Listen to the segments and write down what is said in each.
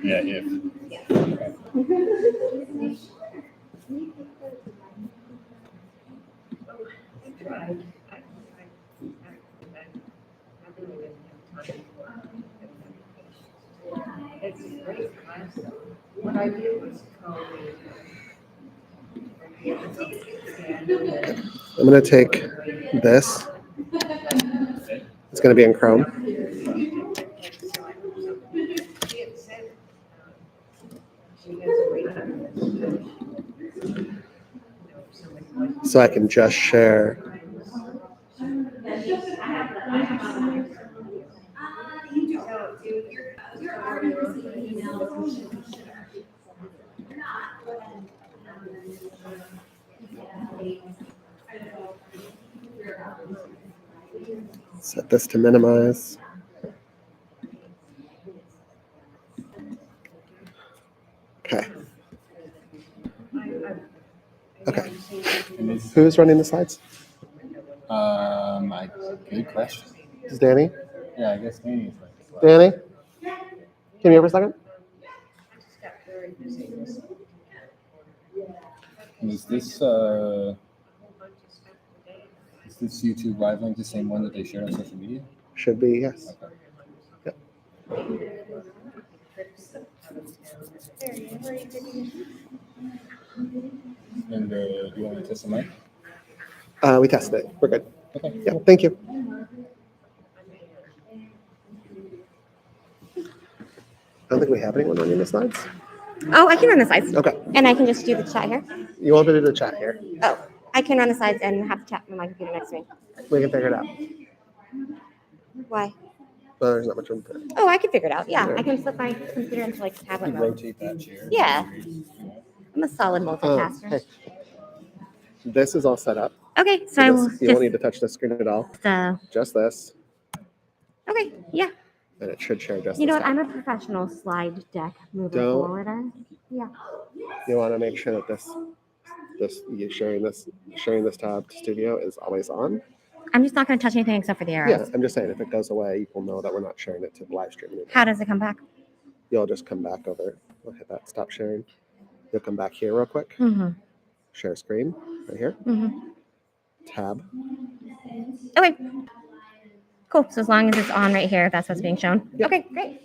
Yeah, if. It's a great class though. What I did was call I'm going to take this. It's going to be in Chrome. So I can just share. Set this to minimize. Okay. Okay. Who's running the slides? Good question. Is Danny? Yeah, I guess Danny's like. Danny? Can you hear for a second? Is this YouTube live link the same one that they shared on social media? Should be, yes. Okay. Yep. And do you want me to test the mic? We tested it. We're good. Okay. Yeah, thank you. I don't think we have anyone running the slides. Oh, I can run the slides. Okay. And I can just do the chat here. You want to do the chat here? Oh, I can run the slides and have the chat on my computer next to me. We can figure it out. Why? Well, there's not much room for it. Oh, I can figure it out. Yeah, I can flip my computer into like tablet You mode. rotate that chair. Yeah. I'm a solid multitasker. Hey. This is all set up. Okay, so I will You won't need to touch the screen at all. Just this. Okay, yeah. And it should share just You know this what? time. I'm a professional slide deck moving Don't- forwarder. Yeah. You want to make sure that this you sharing this tab to Studio is always on. I'm just not going to touch anything except for the arrows. Yeah, I'm just saying if it goes away, you will know that we're not sharing it to the live stream anymore. How does it come back? You'll just come back over. We'll hit that stop sharing. You'll come back here real quick. Mm-hmm. Share screen right here. Mm-hmm. Tab. Okay. Cool. So as long as it's on right here, that's what's being shown. Yep. Okay, great.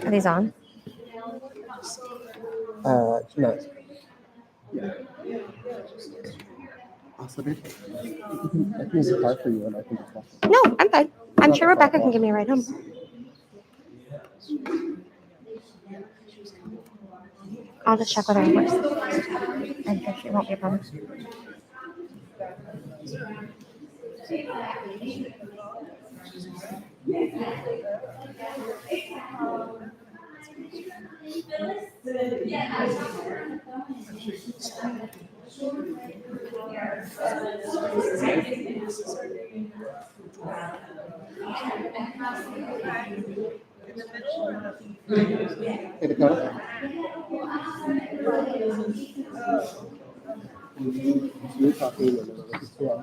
Are these on? No. Awesome. I can use the car for you and I can just walk. No, I'm fine. I'm sure Rebecca can give me a ride home. I'll just check whether it works. I think it won't be a problem. Hey, Dakota. You're talking and then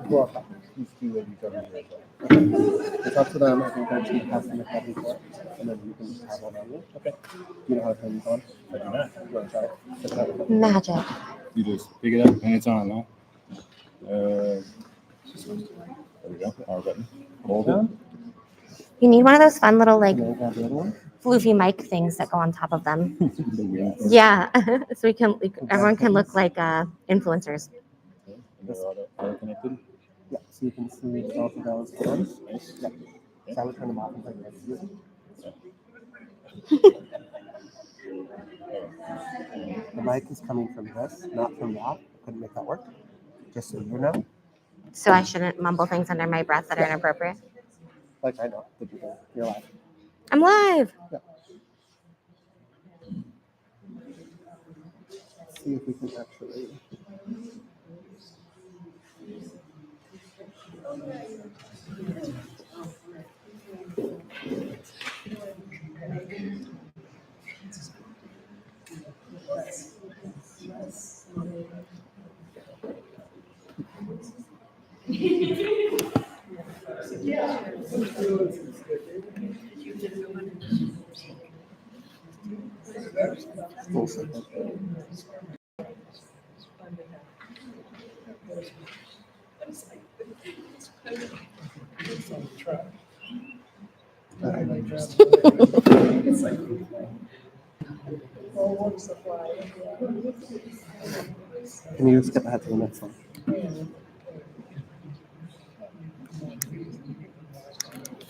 who are talking? These two ladies over here. Okay. You talk to them. I think I should pass them a copy for it, and then you can just have one on you. Okay. Do you know how to turn these on? I do not. You want to try it? Check it out. Magic. You just pick it up and it's on, no? There we go. Power button. Hold it. You need one of those fun little like And then grab the other one. floofy mic things that go on top of them. The wings. Yeah, so everyone can look like influencers. They're all connected. Yeah, so you can see both of those ones. Nice. Yeah. So I would turn them off and play the rest of it. The mic is coming from this, not from that. I couldn't make that work. Just so you know. So I shouldn't mumble things under my breath that are inappropriate. Like I know that you're live. I'm live. See if we can actually. Full second. Can you skip ahead to the next one?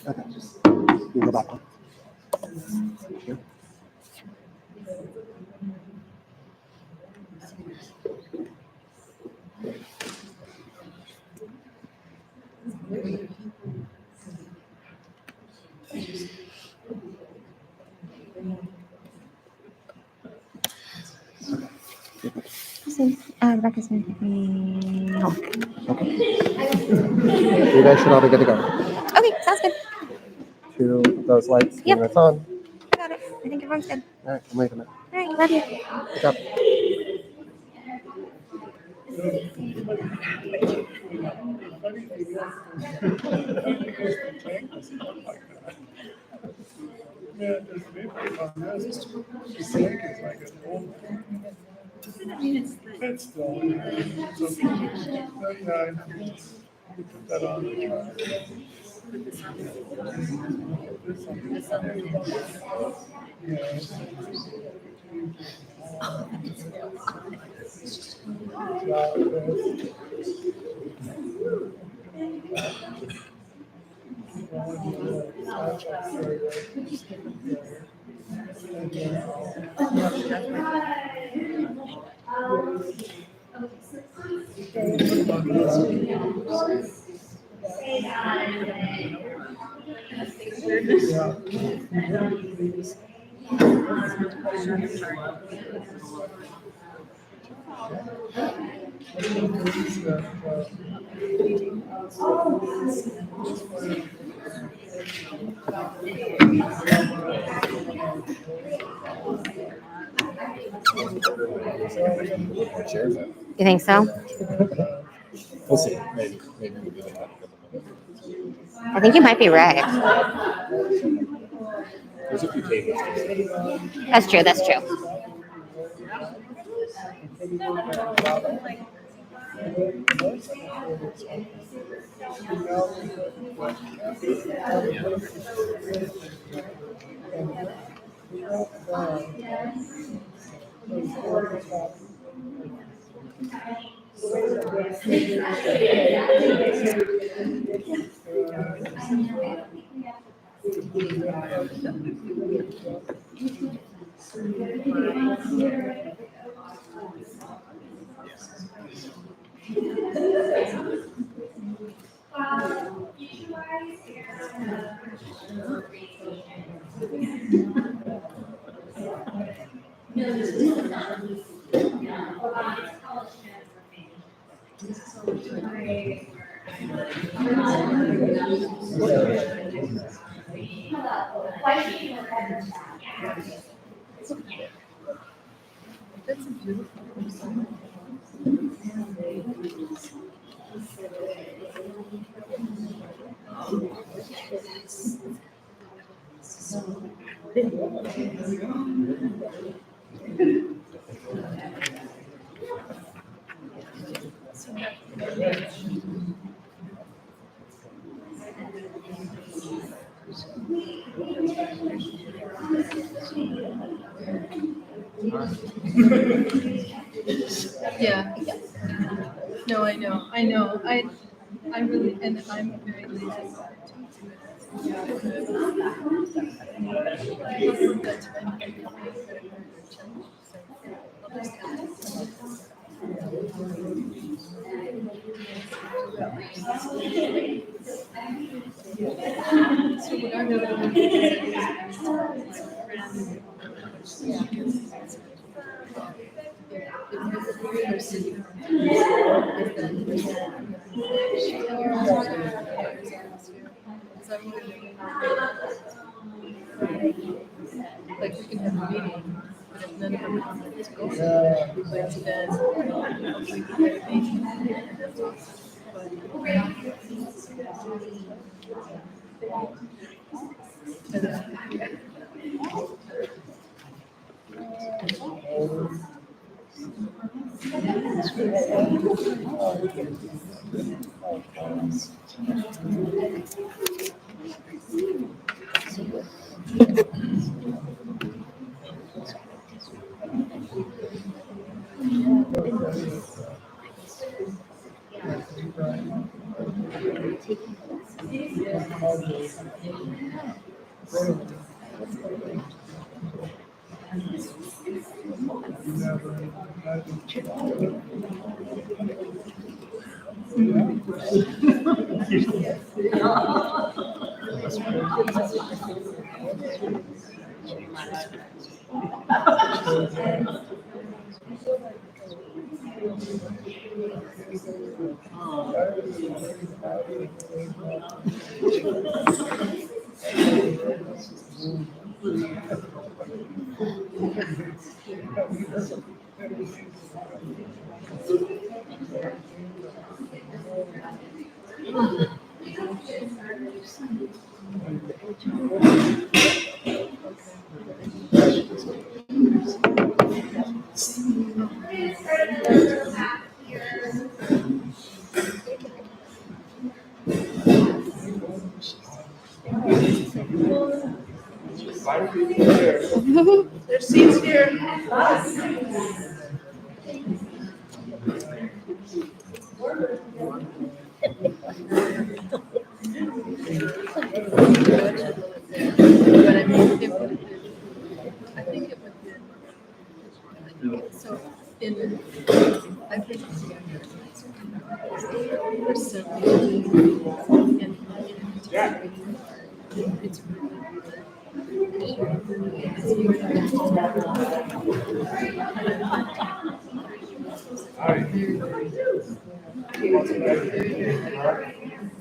Okay. You go back one. Here. Rebecca's home. Okay. You guys should all be good to go. Okay, sounds good. Two of those lights Yep. when it's on. I got it. I think everyone's good. All right, I'm leaving it. All right, love you. Good job. More chairs. You think so? We'll see. Maybe we'll do that. I think you might be right. There's a few tables. That's true. That's true. Yeah. No, I know. I really, and I'm very lazy about it too. Yeah. That's when I can so I'll just add it. So what I'm gonna do like we can have a meeting, but if none of our comments go, we go to bed. We can get a meeting, and that's awesome. There's seats here. But I mean, it would have been, I think it would have been, so in, I've been for several years, and it's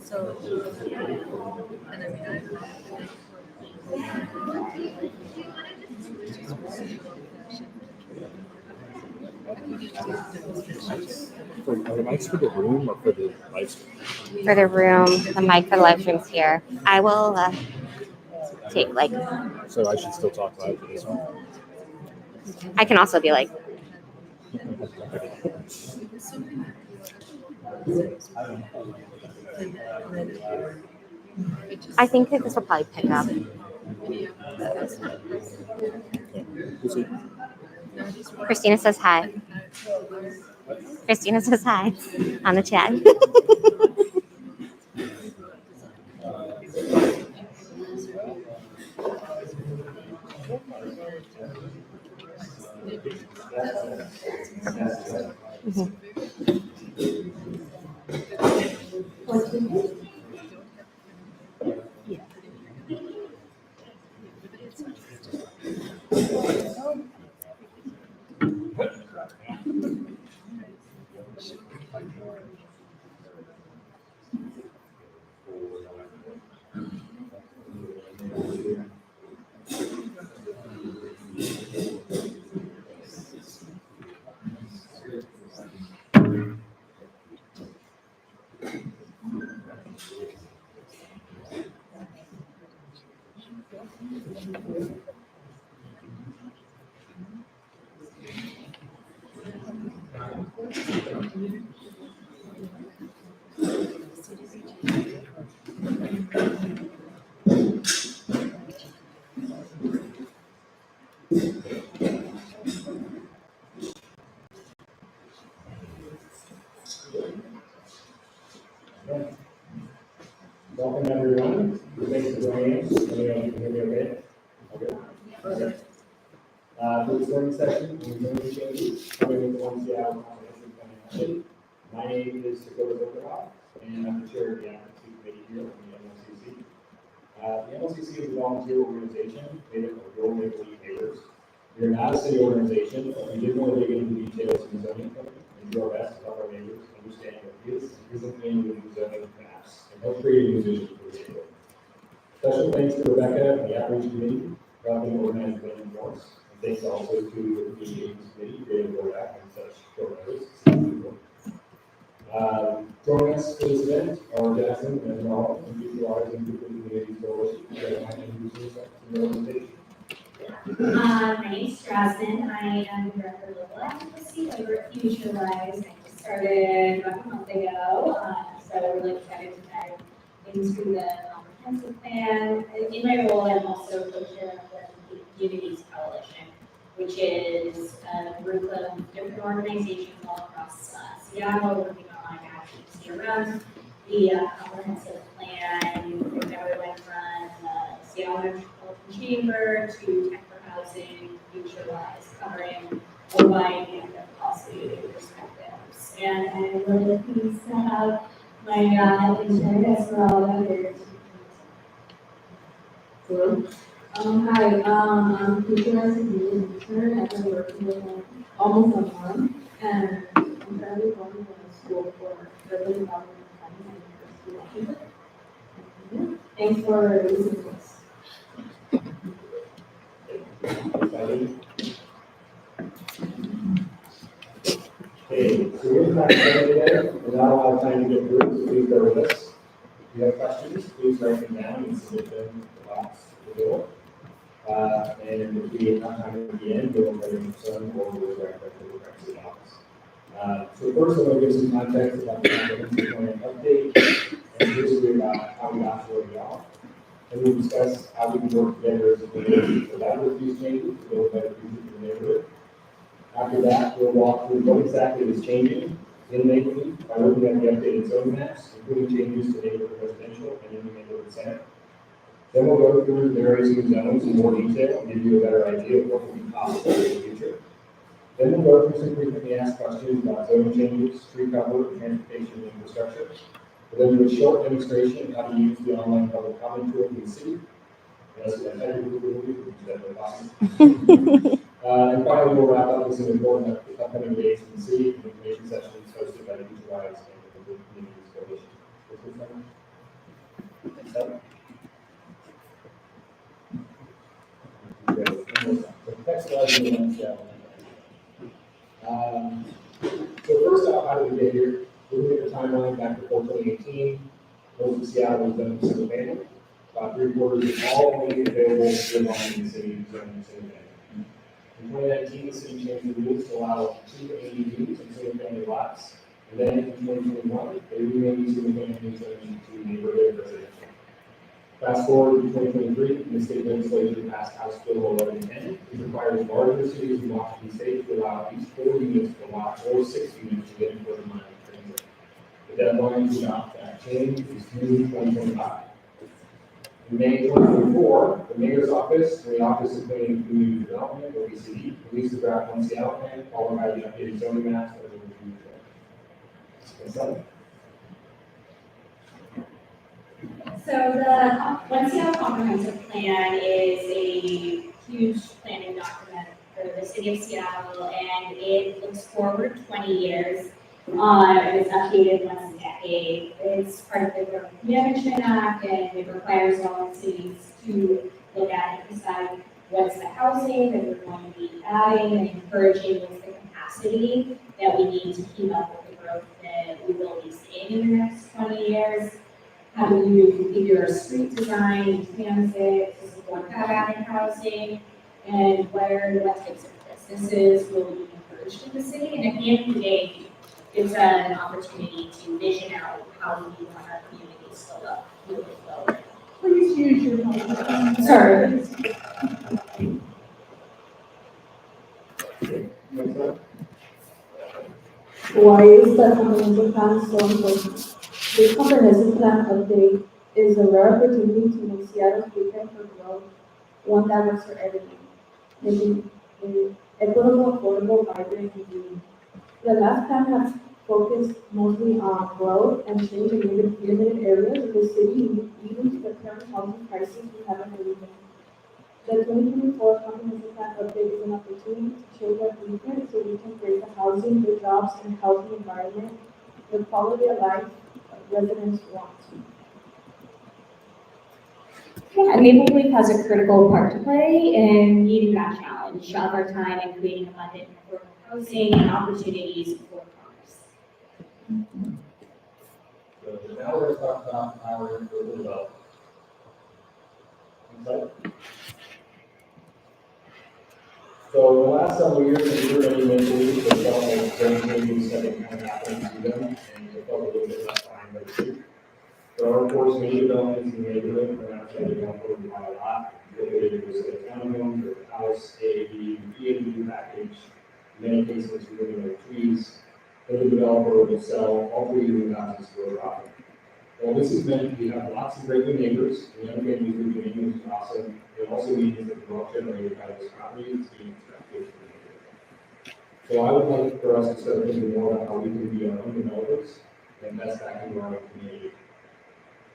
so, and I mean, Are the mics for the room or for the live stream? For the room, the mic for the live stream's here. I will take like, So I should still talk live for this one. I can also be like, I think that this will probably pick up. We'll see. Christina says hi. Christina says hi on the chat. Welcome everyone. Thanks for joining us. Can you hear me okay? Okay. Okay. For this morning session, we're going to changes coming with one Seattle Comprehensive Plan Action. My name is Dakota Zokoroff, and I'm the chair of the advocacy committee here on the MLCC. The MLCC is a volunteer organization made up of Go Maple Leaf neighbors. We are not a city organization, but we did want to dig into the details of the zoning code and do our best to help our neighbors understand what is and isn't in the zoning maps and help create a new vision for the neighborhood. Special thanks to Rebecca and the outreach committee for helping organize the event for us. And thanks also to the communications committee for able to go back and such short notice. Joining us for this event are Jackson and Ronald and Future Waters and Future Communities Coalition. My name is Strasman. I am the Director of Local Advocacy over at Future Rise. I just started about a month ago, so we're really excited to dive into the comprehensive plan. In my role, I'm also co-chair of the Communities Coalition, which is a group of different organizations all across Seattle working on advocacy around the comprehensive plan. Everyone from Seattle Metropolitan Chamber to Tech for Housing, Future Wise, covering a wide range of policy perspectives. And I'm really pleased to have my intern Esmeralda here. Hello. Hi, I'm Future Wise intern. I've been working with them almost a month, and I'm currently going to school for early development planning at the University of Washington. Thanks for listening to us. Okay, so we're not done today. We're not a lot of time to get through, so please bear with us. If you have questions, please write them down and submit them in the box at the door. And if we have time at the end, we'll write them some or we'll write them to the box. So first, I want to give some context about the comprehensive plan update and history about how we got to where we are. And we'll discuss how we can work together as a community to leverage these changes to build a better future for the neighborhood. After that, we'll walk through what exactly is changing in Maple by looking at the updated zone maps, including changes to neighborhood residential and in the neighborhood center. Then we'll go through the various new zones in more detail and give you a better idea of what will be possible in the future. Then we'll go through some frequently asked questions about zone changes, street cover, transportation, and infrastructure. We'll then do a short demonstration of how to use the online public comment tool in the city. Yes, that's technically which is definitely possible. And finally, we'll wrap up with some important upcoming dates in the city and information sessions hosted by the Future Wise and the Communities Coalition. Next up. Next slide is the one Seattle. So first off, how did we get here? Looking at the timeline back before 2018, most of Seattle was done in single family. About 3/4 of all immediate available land in the city was done in single family. In 2019, the city changed the rules to allow 2 ADUs and single family lots. And then in 2021, they renamed single family zoning to neighborhood residential. Fast forward to 2023, and the state legislature passed House Bill 1110, which requires larger cities in Washington state to allow at least 4 units per lot or 6 units to get in quarter mile transit. The deadline to adopt that change is June 2025. In May 2024, the mayor's office and the Office of Planning and Community Development, OECD, released the draft One Seattle plan, followed by the updated zoning maps that will be reviewed. So the One Seattle Comprehensive Plan is a huge planning document for the city of Seattle, and it looks forward 20 years. It was updated once a decade. It's part of the Growth Management Act, and it requires all cities to look at and decide what's the housing that we're going to be adding and encouraging, what's the capacity that we need to keep up with the growth that we will be seeing in the next 20 years. How do you configure a street design and plans it to support that added housing, and what types of businesses will be encouraged in the city? And at the end of the day, it's an opportunity to vision out how we want our communities to look moving forward. Please use your microphone. Sorry. Why is the comprehensive plan so important? This comprehensive plan update is a rare opportunity to make Seattle's blueprint for growth one that works for everyone, making it equitable, affordable, vibrant, and green. The last plan has focused mostly on growth and change in limited areas of the city, leading to the current housing crisis we have in the region. The 2024 comprehensive plan update is an opportunity to change our blueprint so we can create the housing, the jobs, and healthy environment, the quality of life residents want. Yeah, Maple Leaf has a critical part to play in meeting that challenge of our time and creating abundant and affordable housing and opportunities for commerce. So now we're going to talk about our urban development. Okay. So the last several years, we were in Maple Leaf, the development of changes that have kind of happened to them, and they felt a little bit less time by the city. There are, of course, many developments in the neighborhood, we're not saying we don't put them by a lot. Located in the townhome, or the house, AAV, EAV package, in many cases, we're going to trees, but the developer will sell all 3 unit houses for a profit. Well, this has meant we have lots of great new neighbors, and young families moving in, which is awesome. It also means that the growth generated by this property is being extracted from the neighborhood. So I would like for us to start thinking more about how we can be our own developers and invest back into our own community.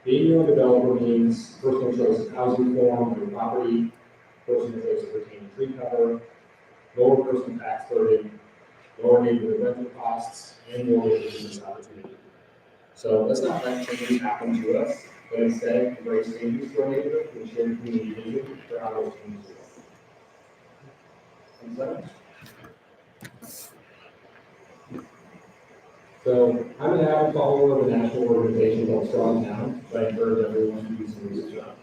Being your own developer means personal choice of housing form or property, personal choice of retaining tree cover, lower personal tax burden, lower neighborhood rental costs, and more business opportunity. So let's not let changes happen to us, but instead embrace changes to our neighborhood and share community vision for how those changes will. So I'm an avid follower of a national organization called Strong Town, that I encourage everyone to do some research on.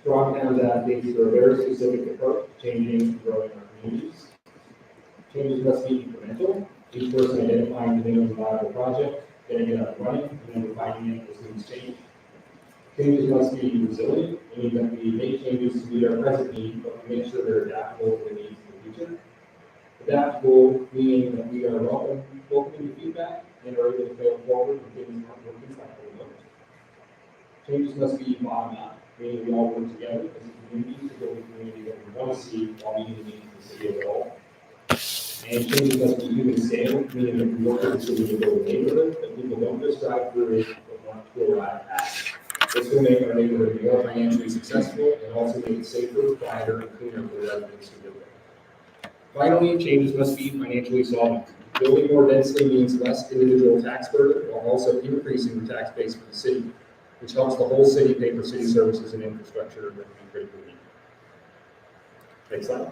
Strong Town's advocates for a very specific approach to changing and growing our communities. Changes must be incremental, each person identifying the minimum viable project, getting it up and running, and then refining it as needs change. Changes must be resilient, meaning that we make changes to meet our present need, but we make sure they're adaptable to the needs of the future. Adaptable, meaning that we are welcoming to feedback and are able to fail forward when things aren't working like we want. Changes must be bottom up, meaning we all work together as a community to build a community that we want to see while meeting the needs of the city as a whole. And changes must be human scale, meaning that we work with the city to build a neighborhood that people don't just drive through it, but want to arrive at. This will make our neighborhood more financially successful and also make it safer, quieter, and cleaner for residents who live there. Finally, changes must be financially solvent. Building more densely means less individual tax burden while also increasing the tax base for the city, which helps the whole city pay for city services and infrastructure that we critically need. Next slide.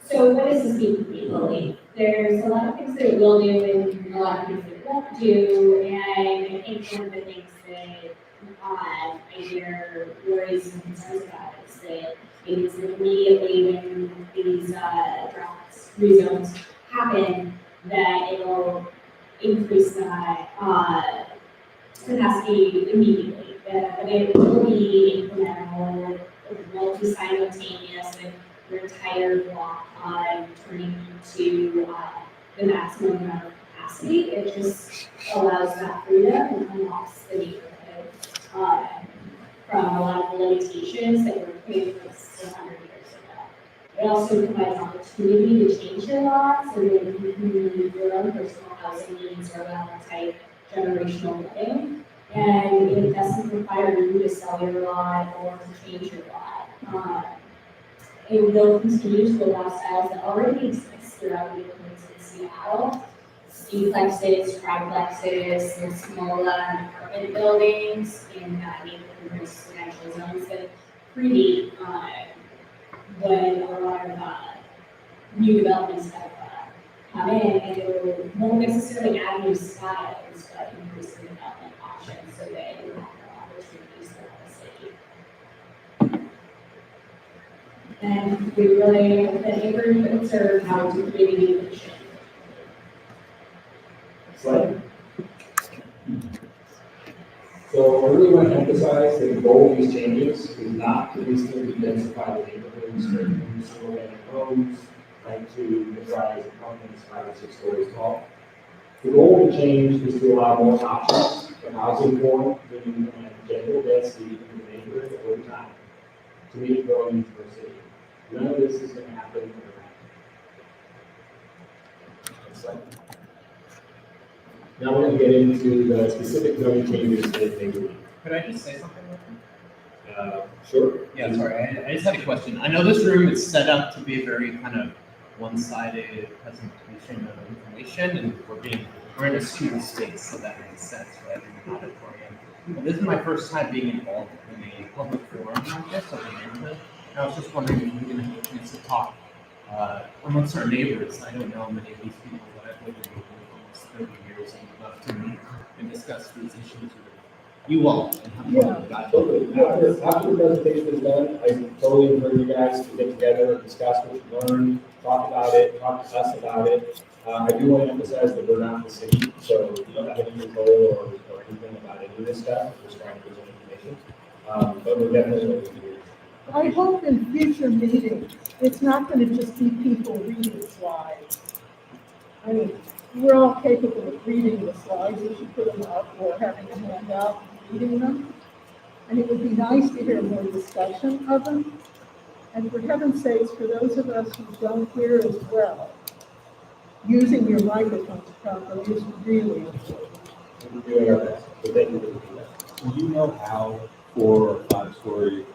So what does this mean for people? There's a lot of things that it will do and a lot of things that it won't do, and I think one of the things that I hear worries and concerns about is that it is immediately when these drops, rezones happen, that it'll increase the capacity immediately. But it will be incremental, it won't be simultaneous with your entire block turning into the maximum amount of capacity. It just allows that freedom and unlocks the neighborhood from a lot of the limitations that were put in place 100 years ago. It also provides opportunity to change your lot so that you can meet your own personal housing needs or type generational living. And it doesn't require you to sell your lot or to change your lot. It will continue to allow styles that already exist throughout neighborhoods in Seattle. Duplexes, triplexes, and smaller apartment buildings in neighborhood residential zones that predate when a lot of new developments have come in, and it won't necessarily add new styles, but increase the development options so that you have more opportunities throughout the city. And we really, the neighborhoods are how to create a new vision. Slide. So I really want to emphasize that the goal of these changes is not to instantly densify the neighborhoods, create single-family homes, like to rise apartments 5 or 6 stories tall. The goal of the change is to allow more options for housing form, living and general density in the neighborhood over time to meet growing needs of our city. None of this is going to happen overnight. Next slide. Now we're going to get into the specific zoning changes that they would. Could I just say something? Sure. Yeah, sorry, I just had a question. I know this room is set up to be a very kind of one-sided presentation of information, and we're in a student space, so that makes sense, right, in an auditorium. But this is my first time being involved in a public forum like this of the neighborhood. And I was just wondering if we're gonna have a chance to talk amongst our neighbors. I don't know many of these people, but I've lived in the neighborhood for almost 30 years and would love to meet and discuss these issues with you all. And have fun. Absolutely. After the presentation is done, I totally encourage you guys to get together and discuss what you learned, talk about it, talk to us about it. I do want to emphasize that we're not the city, so you don't have any control or anything about any of this stuff. We're just trying to present information. But we're definitely going to do it. I hope in future meetings, it's not going to just be people reading slides. I mean, we're all capable of reading the slides, we should put them up, or having a handout, and reading them. And it would be nice to hear more discussion of them. And for heaven's sakes, for those of us who don't hear as well, using your microphones properly is really important. We're doing our best. So thank you for doing that. Do you know how 4 or 5 story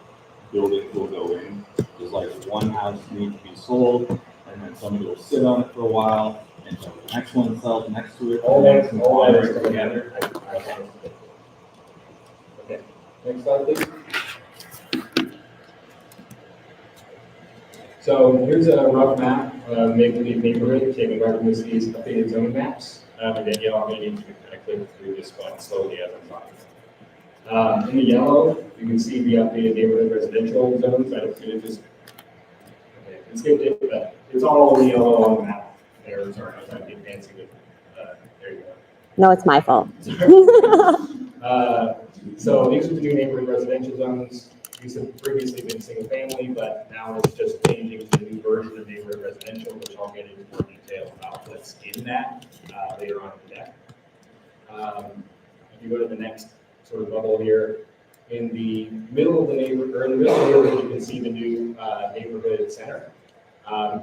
buildings will go in? Does like one house need to be sold and then somebody will sit on it for a while and so the next one sells next to it? All and that, then all that is combine it together. Okay, next slide, please. So here's a rough map of Maple Leaf neighborhood, taken right from the city's updated zoning maps. Again, you all may need to kind of click through this one slowly as I'm talking. In the yellow, you can see the updated neighborhood residential zones. I could have just, okay, I skipped it, but it's all in yellow on the map. There, sorry, I was trying to get fancy with, there you go. No, it's my fault. So these are the new neighborhood residential zones. These have previously been single family, but now it's just changing to the new version of neighborhood residential, which I'll get into more detail about what's in that later on in the deck. If you go to the next sort of bubble here, in the middle of the neighborhood, or in the middle of the neighborhood, you can see the new neighborhood center.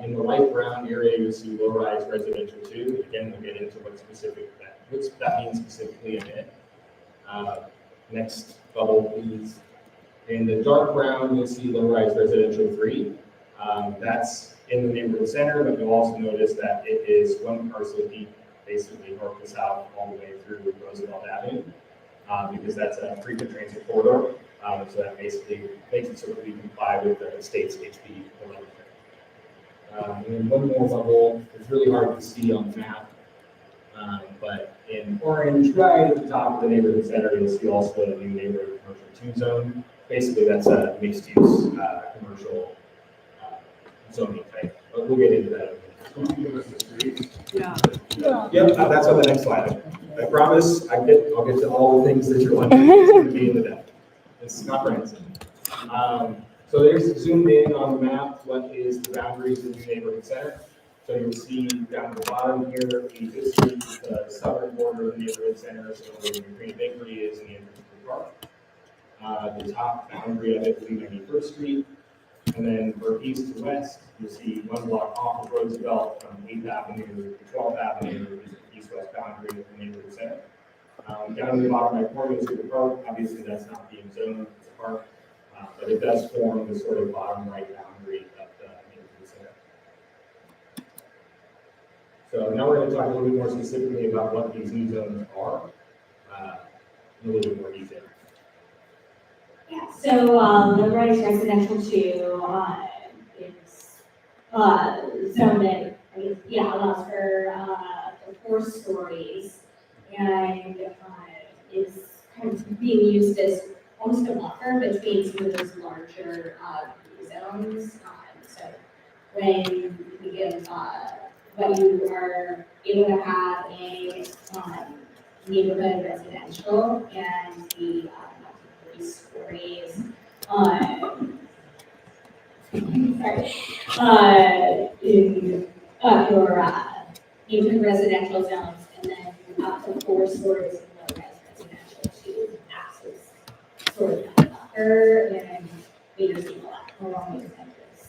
In the light brown area, you see low-rise residential 2. Again, we'll get into what that means specifically in a minute. Next bubble, please. In the dark brown, you'll see low-rise residential 3. That's in the neighborhood center, but you'll also notice that it is one parcel deep, basically north to south, all the way through Roosevelt Avenue, because that's a frequent transit corridor. So that basically makes it so that we comply with the state's HB 11. And then one more bubble, it's really hard to see on the map, but in orange, right at the top of the neighborhood center, you'll see also a new neighborhood commercial 2 zone. Basically, that's a mixed-use commercial zoning type, but we'll get into that. Yeah. Yep, that's on the next slide. I promise I'll get to all the things that you're wondering. It's going to be in the deck. It's comprehensive. So there's zoomed in on the map what is the boundaries of the neighborhood center. So you'll see down at the bottom here, this is the southern border of the neighborhood center, so where the Green Bakery is in the entrance to the park. The top boundary of it will be 91st Street. And then for east to west, you'll see one block off of Roosevelt from 8th Avenue to 12th Avenue is the east-west boundary of the neighborhood center. Down in the bottom right corner, you'll see the park. Obviously, that's not being zoned, it's a park. But it does form the sort of bottom right boundary of the neighborhood center. So now we're going to talk a little bit more specifically about what these new zones are in a little bit more detail. Yeah, so the rise residential 2 is zone that allows for 4 stories and is kind of being used as almost a buffer between some of those larger zones. So when we give what you are able to have a neighborhood residential and the 3 stories. In your neighborhood residential zones, and then 4 stories of low-rise residential to access sort of that buffer and maintain along those edges.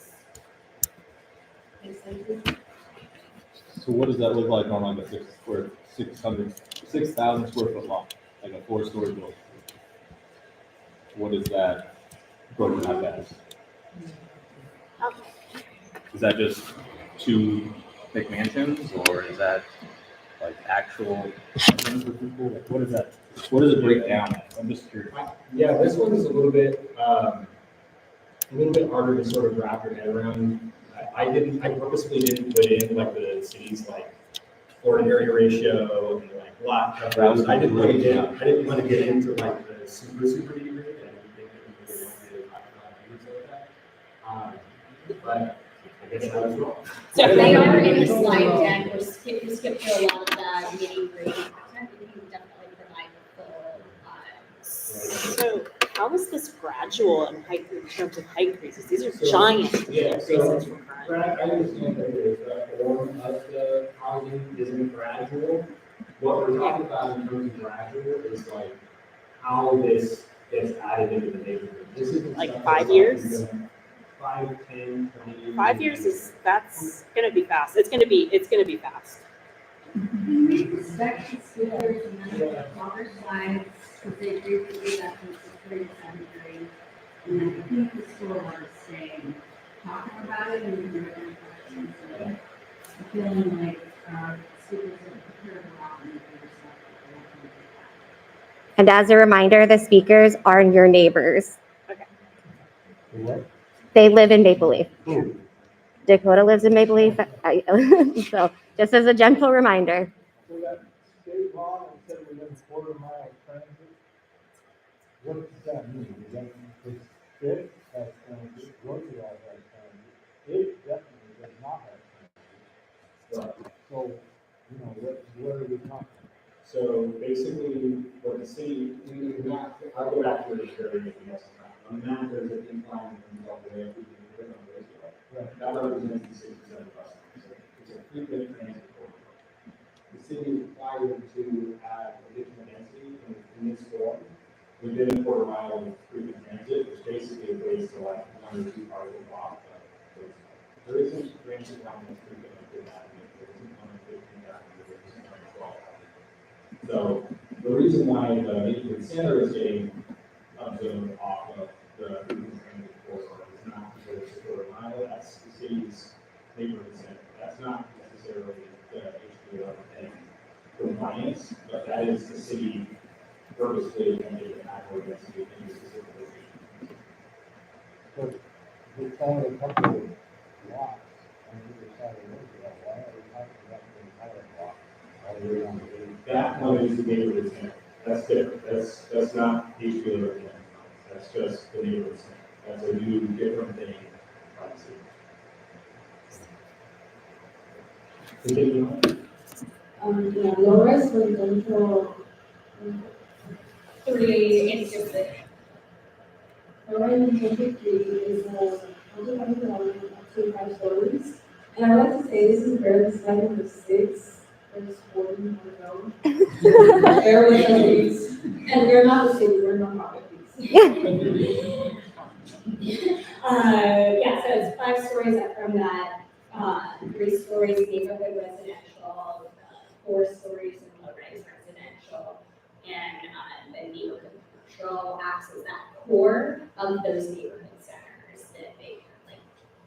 Makes sense? So what does that look like on like a 6,000 square foot lot, like a 4-story building? What is that broken up as? Is that just 2 big mansions, or is that like actual bedrooms for people? Like, what is that? What does it break down as? I'm just curious. Yeah, this one is a little bit harder to sort of wrap your head around. I purposely didn't put in like the city's like floor to area ratio and like lot coverage. I didn't want to get into like the super nitty gritty. I didn't think that we really wanted to talk about things like that. But I guess I was wrong. So they are in the slide deck, we skipped through a lot of that nitty-gritty content, we can definitely provide the full, So how is this gradual in height, in terms of height increases? These are giant Yeah, so increases from current. Brad, I understand that the form of the housing isn't gradual. What we're talking about in terms of gradual is like how this gets added into the neighborhood. This isn't Like stuff 5 that's years? 5, 10, 20 years. 5 years that's gonna be fast. It's gonna be fast. We expect the speakers and then the longer slides, because they briefly left in 6:37. And then I think the school was saying, talking about it and we were in questions. So I'm feeling like speakers are prepared a lot and there's stuff. And as a reminder, the speakers are your neighbors. What? They live in Maple Leaf. Dakota lives in Maple Leaf. So just as a gentle reminder. So that state law that said within quarter-mile transit, what does that mean? Does that mean it's fit, has transit, Roseville has transit? It definitely does not have transit. So, you know, what are we talking? So basically, what the city, I'll go back to the area. On the map, there's a incline that comes all the way up to the river on Roseville. Right. That represents the 6% bus. It's a frequent transit corridor. The city is required to add additional density in this form within a quarter mile of frequent transit, which basically equates to like 1 or 2 cars a block. There isn't transit around this frequent like that. There isn't 115 that, there isn't 112. So the reason why the neighborhood center is getting zoned off of the frequent transit corridor is not because it's a quarter mile, that's the city's neighborhood center. That's not necessarily the HPO and compliance, but that is the city purposely wanting to add more density in a specific location. But it's only a couple of blocks on either side of Roseville. Why are we talking about the entire block all the way down to the That one is the neighborhood center. That's different. That's not HPO again. That's just the neighborhood center. That's a new, different thing by the city. Continue on. Yeah, low-rise residential, 3 inches of low-rise residential 3 is up to 5 stories. And I would like to say this is barely slide number 6, there's 40 more to go. Barely cities, and we're not the city, we're non-profit. Yeah, so it's 5 stories up from that, 3 stories neighborhood residential, 4 stories in low-rise residential, and the neighborhood commercial acts as that core of those neighborhood centers that they like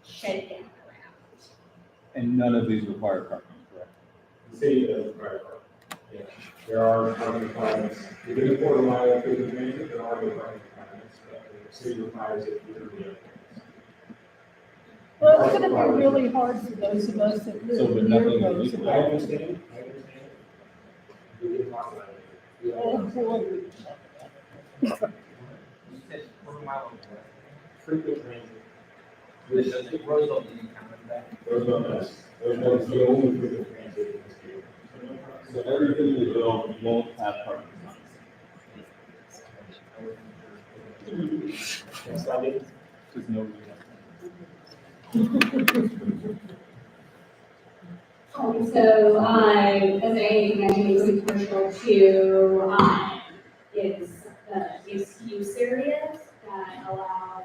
shed down around. And none of these require parking, correct? The city does require parking. Yeah, there are parking requirements. Within a quarter mile of frequent transit, there are no parking requirements, but the city requires it within the other. Well, it's gonna be really hard for those of us that So live with near nothing I Roosevelt. understand. We can talk about it. Oh, boy. Frequent transit. Roseville didn't count as that. There's the only frequent transit in this field. So everything we build won't have parking. Next slide. There's no reason. So, as I mentioned, it's commercial too, is use areas that allow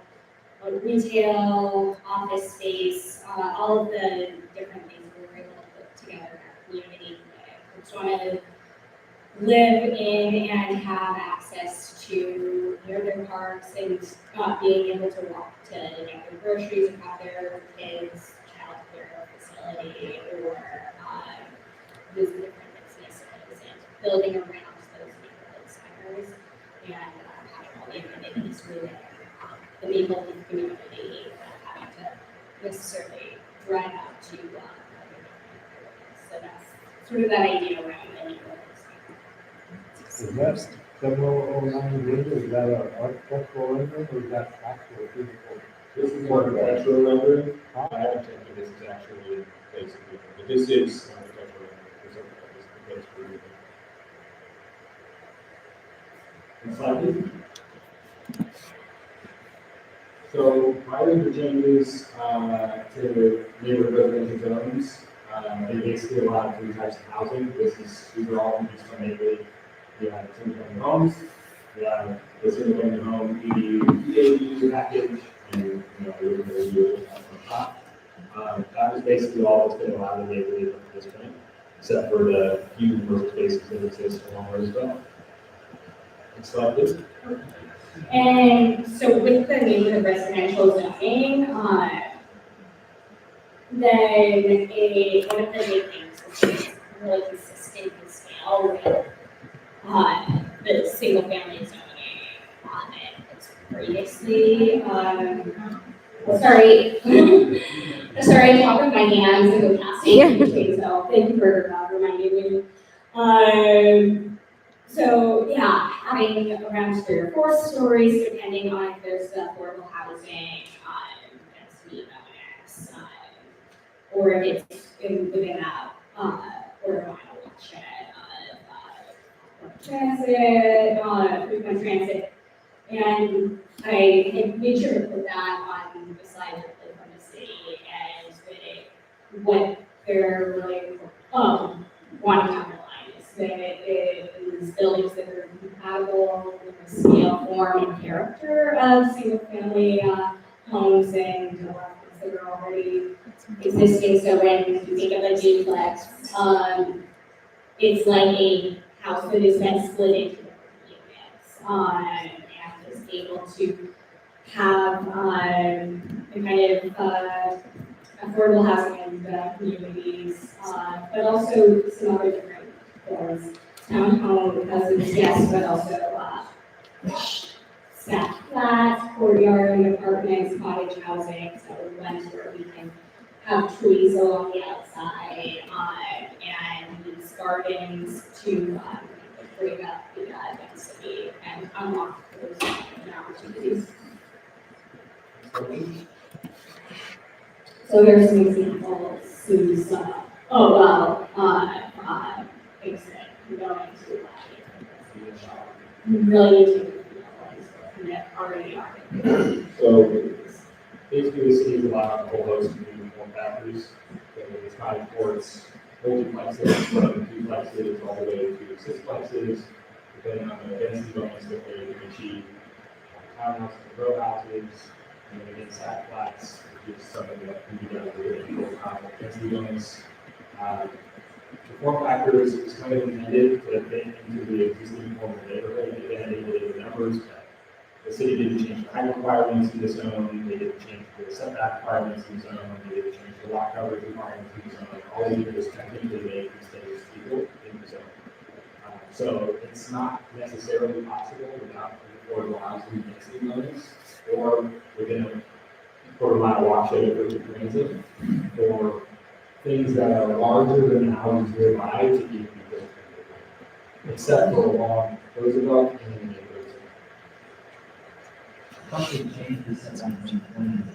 retail, office space, all of the different things we're able to put together in our community. We just want to live in and have access to near parks and being able to walk to get their groceries or have their kids' childcare facility or visit different businesses and building around those neighborhood centers and having all the amenities within the Maple Leaf community without having to necessarily drive out to other neighborhoods. So that's sort of that idea around the neighborhoods. Is that 7009 window, is that an architectural rendering or is that actual physical? This is more architectural rendering. I haven't checked if this is actually basically, but this is architectural rendering. That's pretty good. Next slide, please. So prior to the changes to neighborhood residential zones, they basically allowed three types of housing. These are all used from Maple. You have single-family homes, you have the single-family home EDU package, and the usual on top. That was basically all that's been allowed in Maple Leaf at this point, except for the few commercial spaces that exist along Roosevelt. Next slide, please. And so with the neighborhood residential zoning, then one of the big things is it's really consistent in scale with the single family zoning. It's previously, sorry, sorry, I talk with my hands and go passing, so thank you for reminding me. So yeah, having around 3 or 4 stories, depending on if there's affordable housing, density bonus, or if it's within a quarter-mile watershed of transit, frequent transit, and I had made sure to put that on the slide from the city as what they're really wanting to underline is that these buildings that are compatible with the scale, form, and character of single-family homes and developments that are already existing. So when you think of a duplex, it's like a house that is then split into different units and is able to have the kind of affordable housing and communities, but also some other different forms. Townhome houses, yes, but also stacked flats, courtyard apartments, cottage housing, so ones where we can have trees along the outside and use gardens to bring up the density and unlock those opportunities. So here's some examples. Sue's, things that we go into really that already are. So basically, the city is allowing a whole host of new form factors. So it's kind courts, multiplexes, from duplexes all the way to sixplexes, depending on the density bonus that they can achieve. Townhouses and row houses, and then again, stack flats, which is something that can be done with a density bonus. The form factors is kind of intended to fit into the existing form of neighborhood. Again, they did the numbers, but the city didn't change the height requirements in the zone, they didn't change the setback requirements in the zone, they didn't change the lot coverage requirements in the zone. All they did was technically make these things equal in the zone. So it's not necessarily possible without affordable housing density bonus or within a quarter-mile watershed of urban transit or things that are larger than the houses nearby to even be built, except for along Roosevelt and the neighborhoods. Something changes that I'm complaining.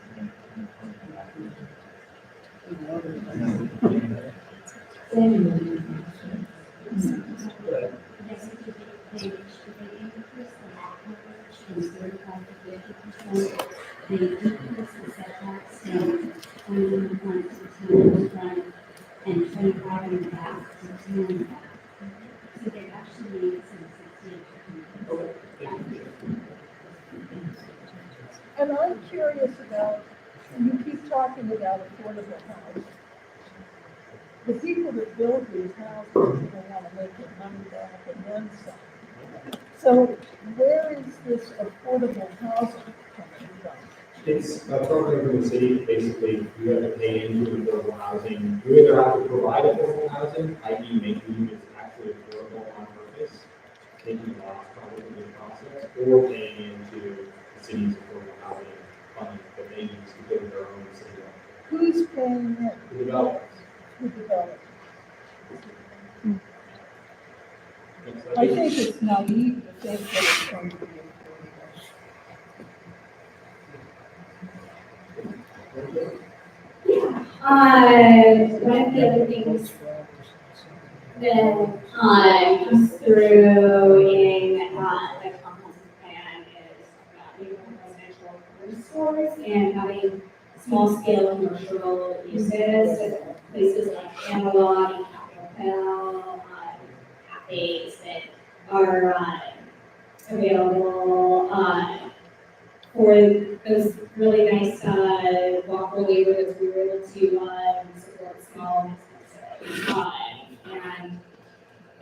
They decrease the setbacks down 21 to 10 in front and 25 needs and substantial. And I'm curious about, you keep talking about affordable housing. The people that build these houses are going to want to make their money back and then some. So where is this affordable housing coming from? It's a program from the city, basically, you have to pay into affordable housing. You either have to provide affordable housing, i.e. make the units actually affordable on purpose, taking the loss probably in the process, or paying into the city's affordable housing fund that they use to build their own city. Who's paying it? The developers. The developer. I think it's naive to think that it's going to be affordable. One of the other things that comes through in the comprehensive plan is about neighborhood residential stores and having small scale commercial uses, places like Analog and Capitol Hill, cafes that are available for those really nice walkable neighborhoods. We were able to support small businesses and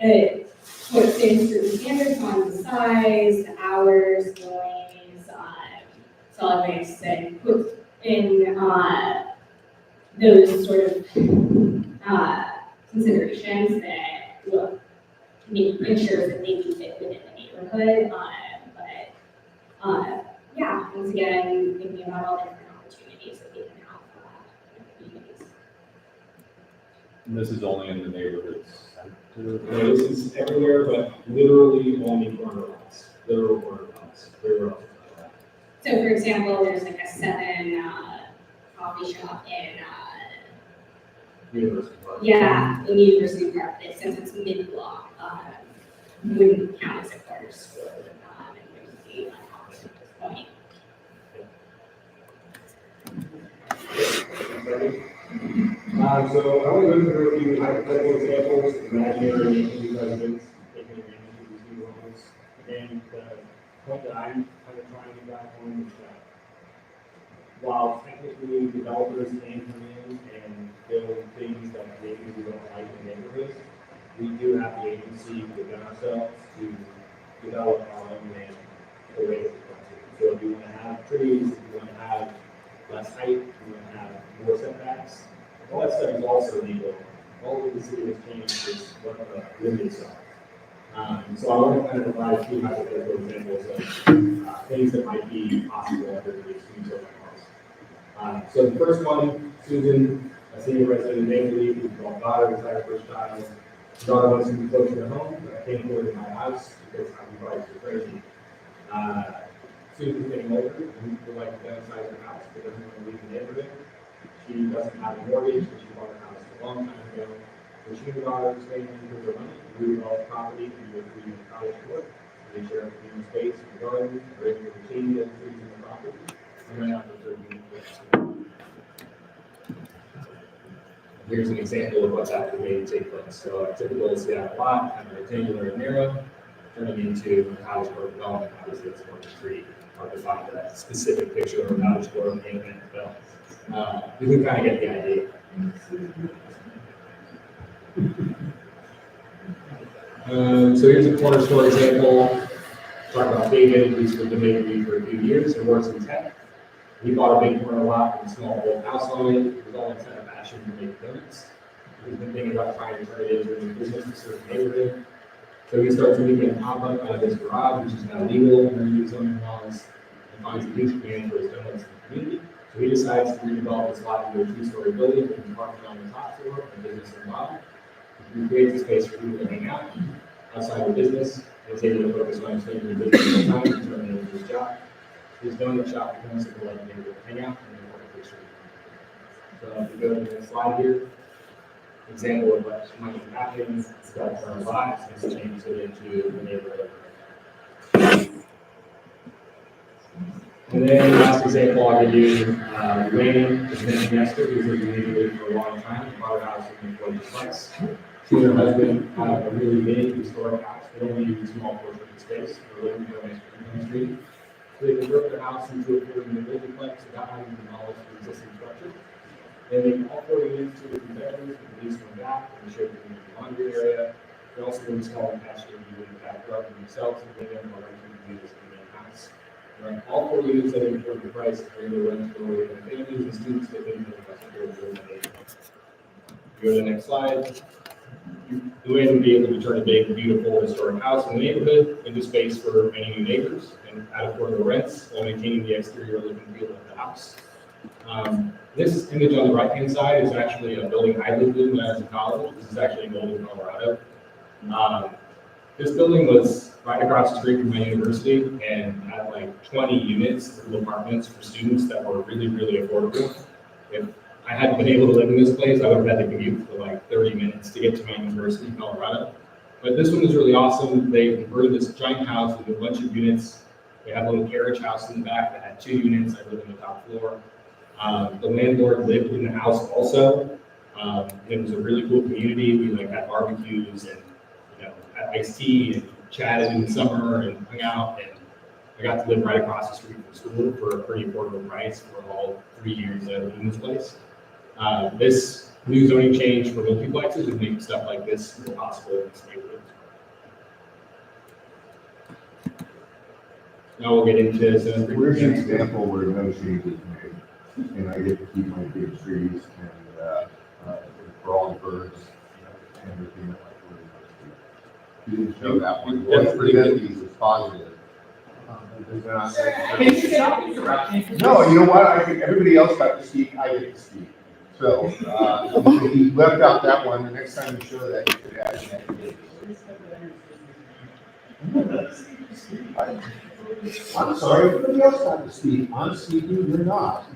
it puts in certain standards on the size, the hours, noise, solid waste, and puts in those sort of considerations that will ensure that they do fit within the neighborhood. Yeah, once again, thinking about all the different opportunities that we can have for communities. And this is only in the neighborhoods. No, this is everywhere, but literally only corner lots, literal corner lots. Everywhere else is like that. So for example, there's like a 7 coffee shop in, University Park. yeah, in University Park, that since it's mid-block, wouldn't count as a corner store. And it would be uncommon at this point. So I want to go through a few hypothetical examples, imaginary new residents taking advantage of these new homes. And the point that I'm kind of trying to get back on is that while technically developers can come in and build things that maybe we don't like in neighborhoods, we do have the agency within ourselves to develop our own land the way that we want to. So if you want to have trees, if you want to have less height, if you want to have more setbacks, all that stuff is also legal. All of the city has changed is what the limits are. So I want to kind of provide a few hypothetical examples of things that might be possible under these new zoning laws. So the first one, Susan, a senior resident in Maple Leaf, who's called daughter, retired first child. Daughter wants to be closer to home, but I can't afford my house because I'm probably too crazy. Susan's getting older and would like to downsize her house, but doesn't want to leave the neighborhood. She doesn't have a mortgage, but she bought her house a long time ago. So she and her daughter are staying in with her money, redevelop property, and do a 3-unit cottage court. They share a communal space and garden, or able to change the trees in the property, and rent out the 3-unit. Here's an example of what's actually made to take place. So a typical Seattle lot, kind of rectangular and narrow, turning into a cottage court development. Obviously, it's more discreet. Hard to find that specific picture of a cottage court in the film. You can kind of get the idea. So here's a corner store example. Talk about David, who's lived in Maple Leaf for a few years and works in tech. He bought a big corner lot with a small old house on it. It was all in center fashion to make donuts. He's been thinking about trying to turn it into a new business in a certain neighborhood. So he starts making a pop-up out of his garage, which is now legal under new zoning laws, and finds a huge demand for his donuts in the community. So he decides to redevelop his lot into a 2-story building with an apartment on the top floor and business on the bottom. He creates a space for people to hang out outside of business, and is able to focus on expanding the business full time and turning it into his job. His donut shop becomes a like neighborhood hangout and a work picture. So if you go to the next slide here, example of what might be happening, it's got a lot, it's changes it into the neighborhood. And then the last example I'll give you, Wayne has been an investor who's lived in neighborhood for a long time, bought a house in the 40s. She and her husband have a really big historic house they only use a small portion of the space for living room and street. So they convert their house into a 40-unit multiplex without having to demolish the existing structure. They make all 4 units 2 different bedrooms with at least 1 bath and share the community laundry area. They also install a patio view in the back garden themselves and they them or renting the views in the main house. All 4 units that include the price are either rented or with families and students that live in the Western during the day. Go to the next slide. The way to be able to turn a big, beautiful, historic house in the neighborhood into space for many new neighbors and at affordable rents while maintaining the exterior look and feel of the house. This image on the right-hand side is actually a building I lived in when I was in college. This is actually in Golden, Colorado. This building was right across the street from my university and had like 20 units, little apartments for students that were really, really affordable. If I hadn't been able to live in this place, I would have had to commute for like 30 minutes to get to my university in Colorado. But this one was really awesome. They converted this giant house into a bunch of units. They had a little carriage house in the back that had 2 units. I lived on the top floor. The landlord lived in the house also. It was a really cool community. We like had barbecues and had iced tea and chatted in the summer and hung out. And I got to live right across the street from school for a pretty affordable price for all 3 years that I lived in this place. This new zoning change for multiplexes would make stuff like this more possible in this neighborhood. Now we'll get into some. Where's an example where no change is made, and I get to keep my big trees and for all the birds and everything that like. You didn't show that one. You always present these as positive. No, you know what? I think everybody else got to speak. I get to speak. So if you left out that one, the next time you show that, you could add that. I'm sorry, everybody else got to speak. I'm speaking, you're not.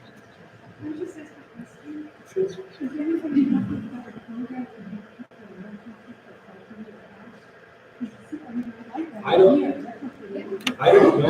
I don't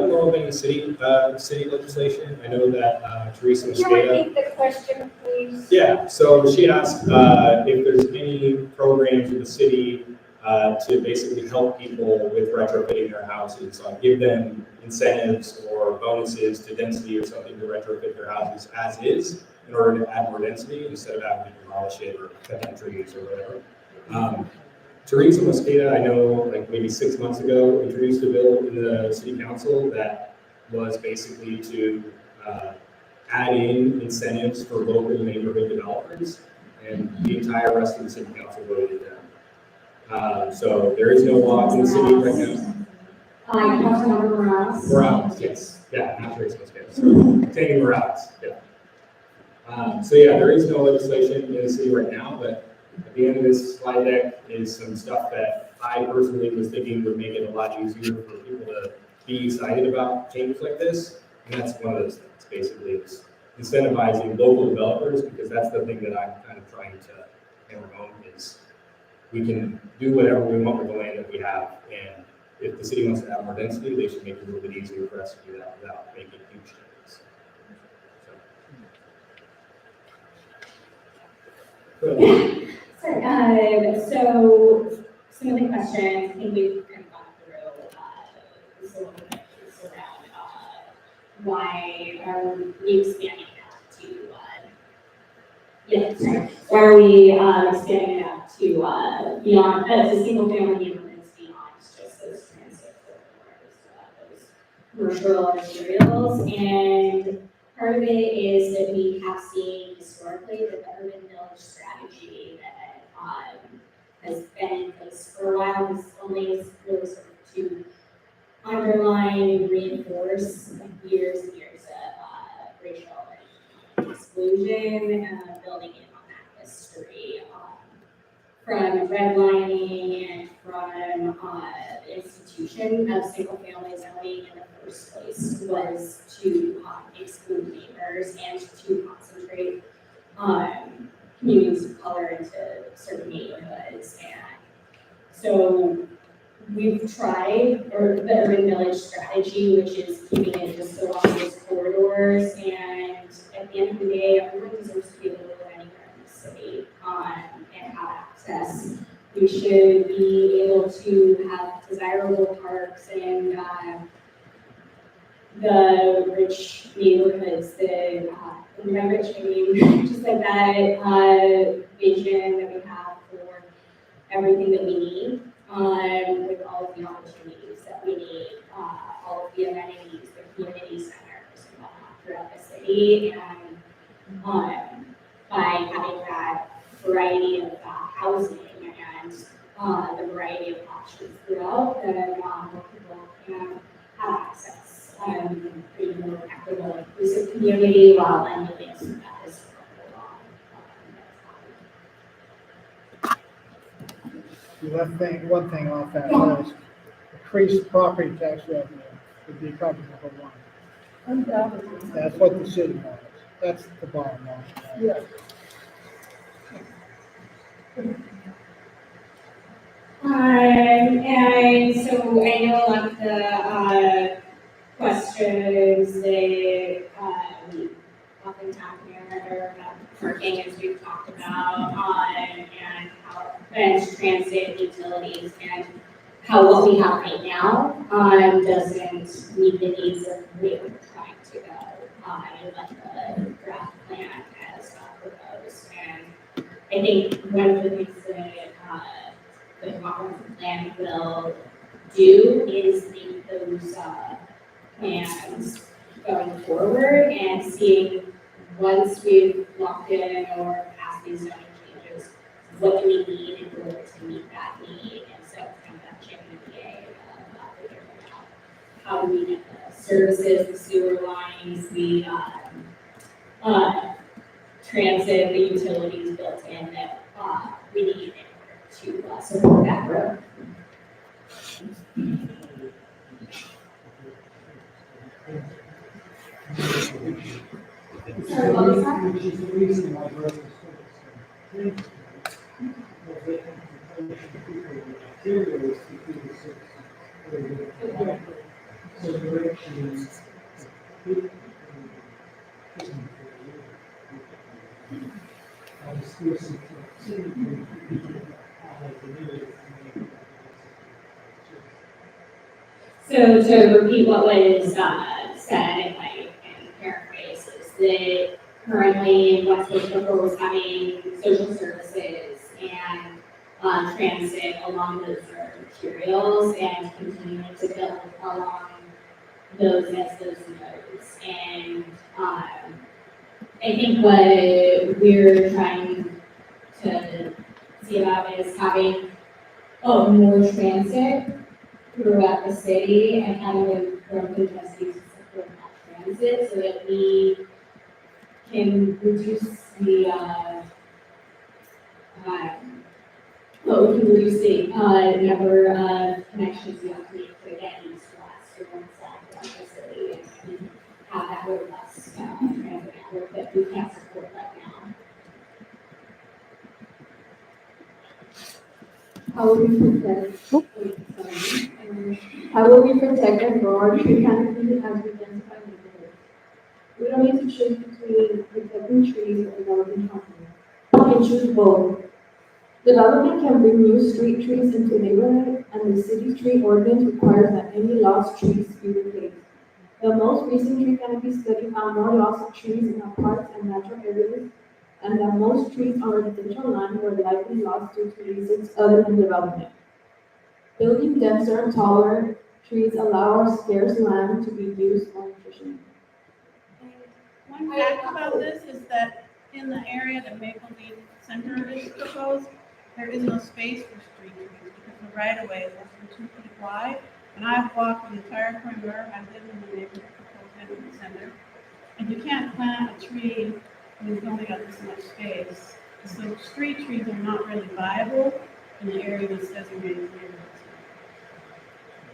know of any city legislation. I know that Teresa Could you Mosqueda. repeat the question, please? Yeah, so she asked if there's any programs in the city to basically help people with retrofitting their houses, give them incentives or bonuses to density or something to retrofit their houses as is in order to add more density instead of having to demolish it or cut down trees or whatever. Teresa Mosqueda, I know like maybe 6 months ago, introduced a bill in the city council that was basically to add in incentives for local neighborhood developers, and the entire rest of the city council voted it down. So there is no law in the city right now. Councilmember Morales. Morales, yes, yeah, not Teresa Mosqueda, so Tanya Morales, yeah. So yeah, there is no legislation in the city right now, but at the end of this slide deck is some stuff that I personally was thinking would make it a lot easier for people to be excited about changes like this. And that's one of those things, basically, is incentivizing local developers, because that's the thing that I'm kind of trying to hammer home is we can do whatever we want with the land that we have. And if the city wants to have more density, they should make it a little bit easier for us to do that without making huge changes. So some of the questions, I think we've kind of gone through, some of the questions around why are we expanding that to, why are we expanding that to beyond, to single family neighborhoods beyond just those transit corridors, those commercial materials, and part of it is that we have seen historically that the urban village strategy that has been in place for a while has only really sort of to underline and reinforce years and years of racial exclusion, building in on that history, from redlining and from the institution of single-family zoning in the first place was to exclude neighbors and to concentrate communities of color into certain neighborhoods. And so we've tried, or the urban village strategy, which is keeping it just along those corridors. And at the end of the day, everyone deserves to be able to live anywhere in the city and have access. We we should be able to have desirable parks and, the rich neighborhoods, the rich, I mean, just like that, vision that we have for everything that we need, with all of the opportunities that we need, all of the amenities, the community centers, and whatnot throughout the city, and, by having that variety of, housing and, the variety of options throughout, then, more people can have access, create a more equitable, inclusive community while ending so that is You left one thing off that list. Increased property tax revenue would be probably number one. Undoubtedly. That's what the city wants. That's the bottom line. Yeah. And so I know a lot of the, questions they, we often talk here about parking, as we've talked about, and how, and transit utilities, and how what we have right now, doesn't meet the needs of where we're trying to go, and what the draft plan has proposed. And I think one of the things that, the comprehensive plan will do is make those, plans going forward and seeing, once we've locked in or passed these zoning changes, what do we need in order to meet that need? And so kind of that chicken and the egg of figuring out how do we get the services, the sewer lines, the transit, the utilities built in that we need in order to support that growth. Sorry, what was that? Which is the reason why growth is so. So the actually. So to repeat what was said in paraphrase is that currently Westwood Local is having social services and transit along those materials and continuing to build along those as those nodes. And I think what we're trying to see about is having more transit throughout the city and having a growth in trustees to support that transit so that we can reduce the, number of connections we have to make to get east west or north south throughout the city and have that robust transit network that we can't support right now. How will we protect, how will we protect and grow our tree canopy as we densify neighborhoods? We don't need to choose between protecting trees or developing companies. We can choose both. Development can bring new street trees into a neighborhood, and the city's tree ordinance requires that any lost trees be replaced. The most recent tree canopy study found more loss of trees in our parks and natural areas, and that most trees on residential land were likely lost due to reasons other than development. Building denser, taller trees allow our scarce land to be used more efficiently. One fact about this is that in the area that Maple Leaf Center is proposed, there is no space for street trees because the right of way is less than 2 feet wide. And I've walked the entire perimeter. I've lived in the neighborhood proposed in the center. And you can't plant a tree when you've only got this much space. So street trees are not really viable in the area that's designated neighborhoods.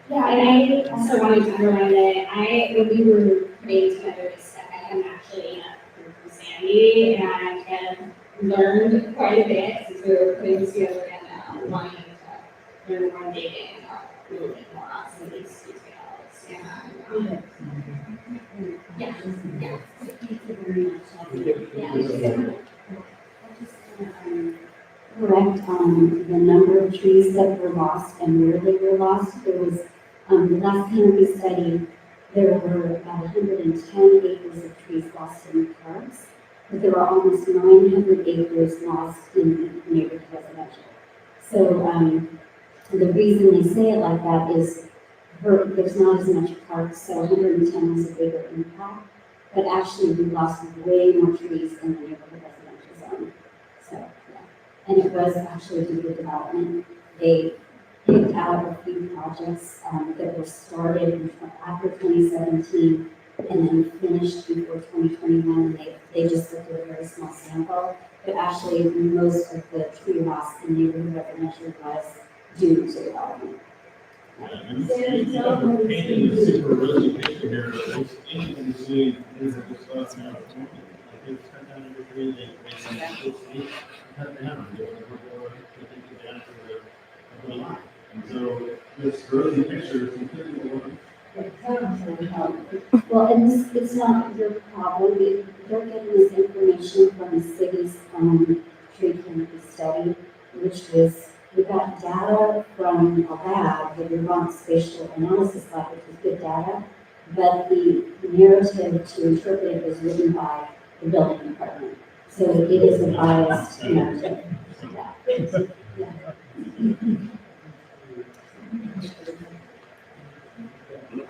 Yeah, and I also wanted to underline that when we were putting together this stuff, I am actually from Sandy and I have learned quite a bit since we were putting this together and wanting to learn more and dig in a little bit more on some of these details. And, yeah. Thank you very much. Correct on the number of were trees that were lost and where they were lost. There was, the last canopy study, there were about 110 acres of trees lost in parks, but there were almost 900 acres lost in neighborhood residential. So the reason they say it like that is there's not as much parks, so 110 was a bigger impact, but actually we lost way more trees in the neighborhood residential zone. So, yeah. And it was actually due to development. They picked out a few projects that were started after 2017 and then finished before 2021. They just looked at a very small sample, but actually most of the tree loss in neighborhood residential was due to development. Painting the super rosy picture here, but it's interesting to see is that this last now, like it's cut down every tree, they cut down, they take it down to the line. And so this rosy picture is completely different. Well, and it's not your problem. They're getting this information from the city's tree canopy study, which was, we got data from a lab, the Vermont Spatial Analysis Lab, which was good data, but the narrative to interpret it was written by the building department. So it is a biased narrative. Yeah.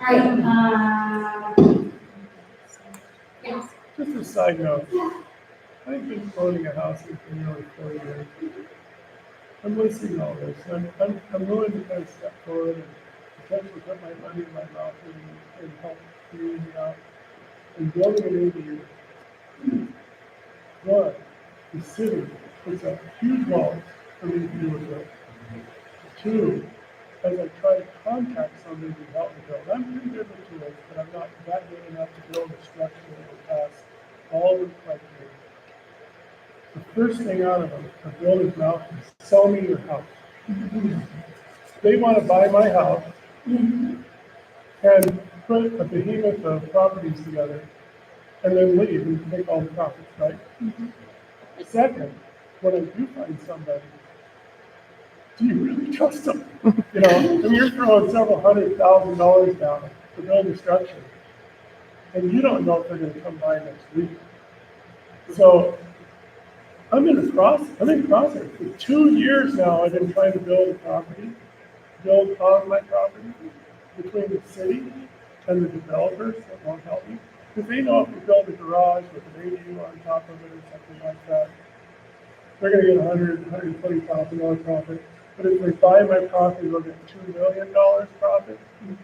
All right, yes. Just a side note, I've been owning a house here for nearly 4 years. I'm listening to all this, I'm willing to kind of step forward and potentially put my money in my mouth and help the community out. And building an ADU. One, the city puts up huge walls for me to do with it. Two, as I try to contact somebody to help me build, I'm pretty good with tools, but I'm not that good enough to build a structure that will pass all the criteria. The first thing out of a builder's mouth is sell me your house. They want to buy my house and put a behemoth of properties together and then leave and take all the profits, right? Second, when I do find somebody, do you really trust them? You know, and you're throwing several $100,000 down to build a structure, and you don't know if they're going to come by next week. So I'm in the process. For 2 years now, I've been trying to build a property, build on my property between the city and the developers that won't help me. Because they know if you build a garage with an ADU on top of it or something like that, they're going to get $120,000 profit. But if they buy my property, they'll get $2 million profit.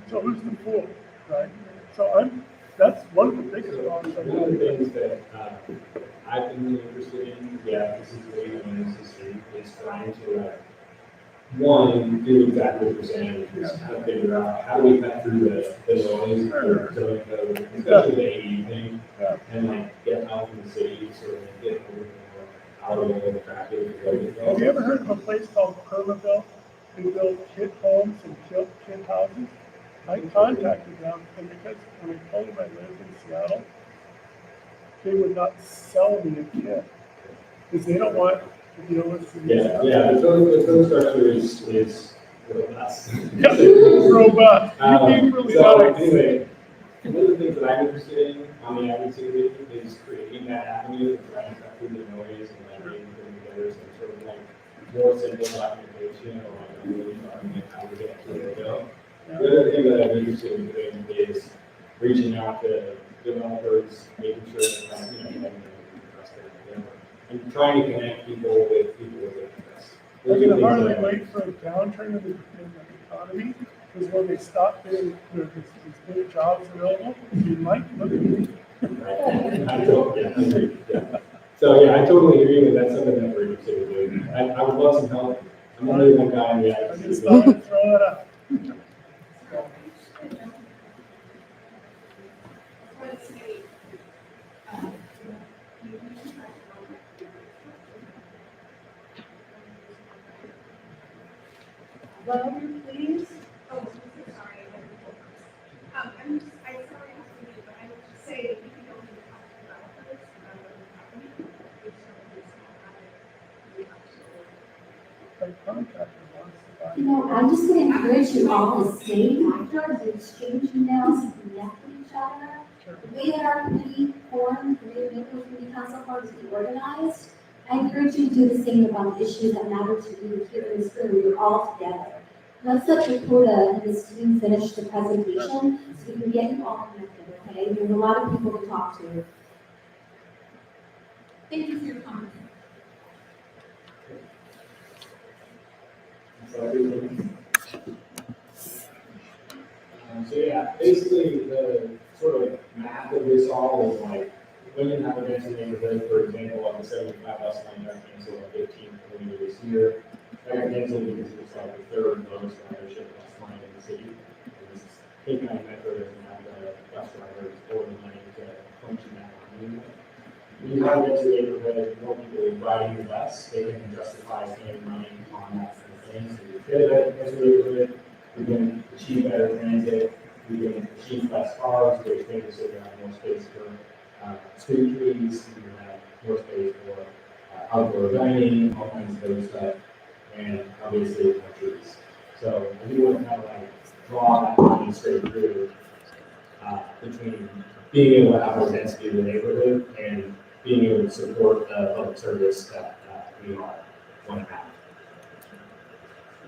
So who's the fool, right? So that's one of the biggest problems. One of the things that I've been really interested in, this is really known as history, is trying to, one, do exactly what you're saying, which is kind of figure out how do we cut through the noise of zoning code, especially the AE thing, and like get out in the city, sort of get a little more out of the traffic. Have you ever heard of a place called Permaville? They build kid homes and kid houses. I contacted them, and because when I told them I lived in Seattle, they would not sell me a kit because they don't want to deal with city. The code structure is robust. Robust. You're being really So nice. anyway, one of the things that I'm interested in on the advocacy is creating that avenue of trying to cut through the noise and like bringing them together some sort of like more simple documentation or like a really document how to get to where to go. The other thing that I'm interested in doing is reaching out to developers, making sure that and trying to connect people with interest. They're going to hardly wait for a downturn in the economy, because when they stop getting these big jobs available, you might look at me. So I totally agree with that's something that we're interested in doing. I would love some help. I'm only one guy in the I just thought I'd throw it out. Louder, please. Oh, sorry. I'm just, I sorry to leave, but I would just say that we can only talk to developers about the property. I contacted one encourage you all to stay after, to exchange emails, and connect with each other. The way that our committee formed, the way the Maple Community Council formed, to be organized, I encourage you to do the same about the issues that matter to you here in this room. We're all together. Let's let Dakota and this team finish the presentation so we can get you all connected, okay? There's a lot of people to talk to. Thank you for your comment. So yeah, basically the sort of math of this all is like, when you have events in the neighborhood, for example, like the 75 bus line got canceled on 15th earlier this year. That got canceled because it was like the third lowest ridership bus line in the city. Cape County Metro doesn't have the bus drivers or the money to function that line. When you have events in the neighborhood, more people riding the bus, they can justify spending money on that sort of thing. So you get events in the neighborhood, we can achieve better transit, we can achieve less cars, which makes it have more space for street trees, you can have more space for outdoor dining, all kinds of other stuff, and obviously more trees. So I do want to kind of like draw that line straight through between being able to have more density in the neighborhood and being able to support the public service that we all want to have.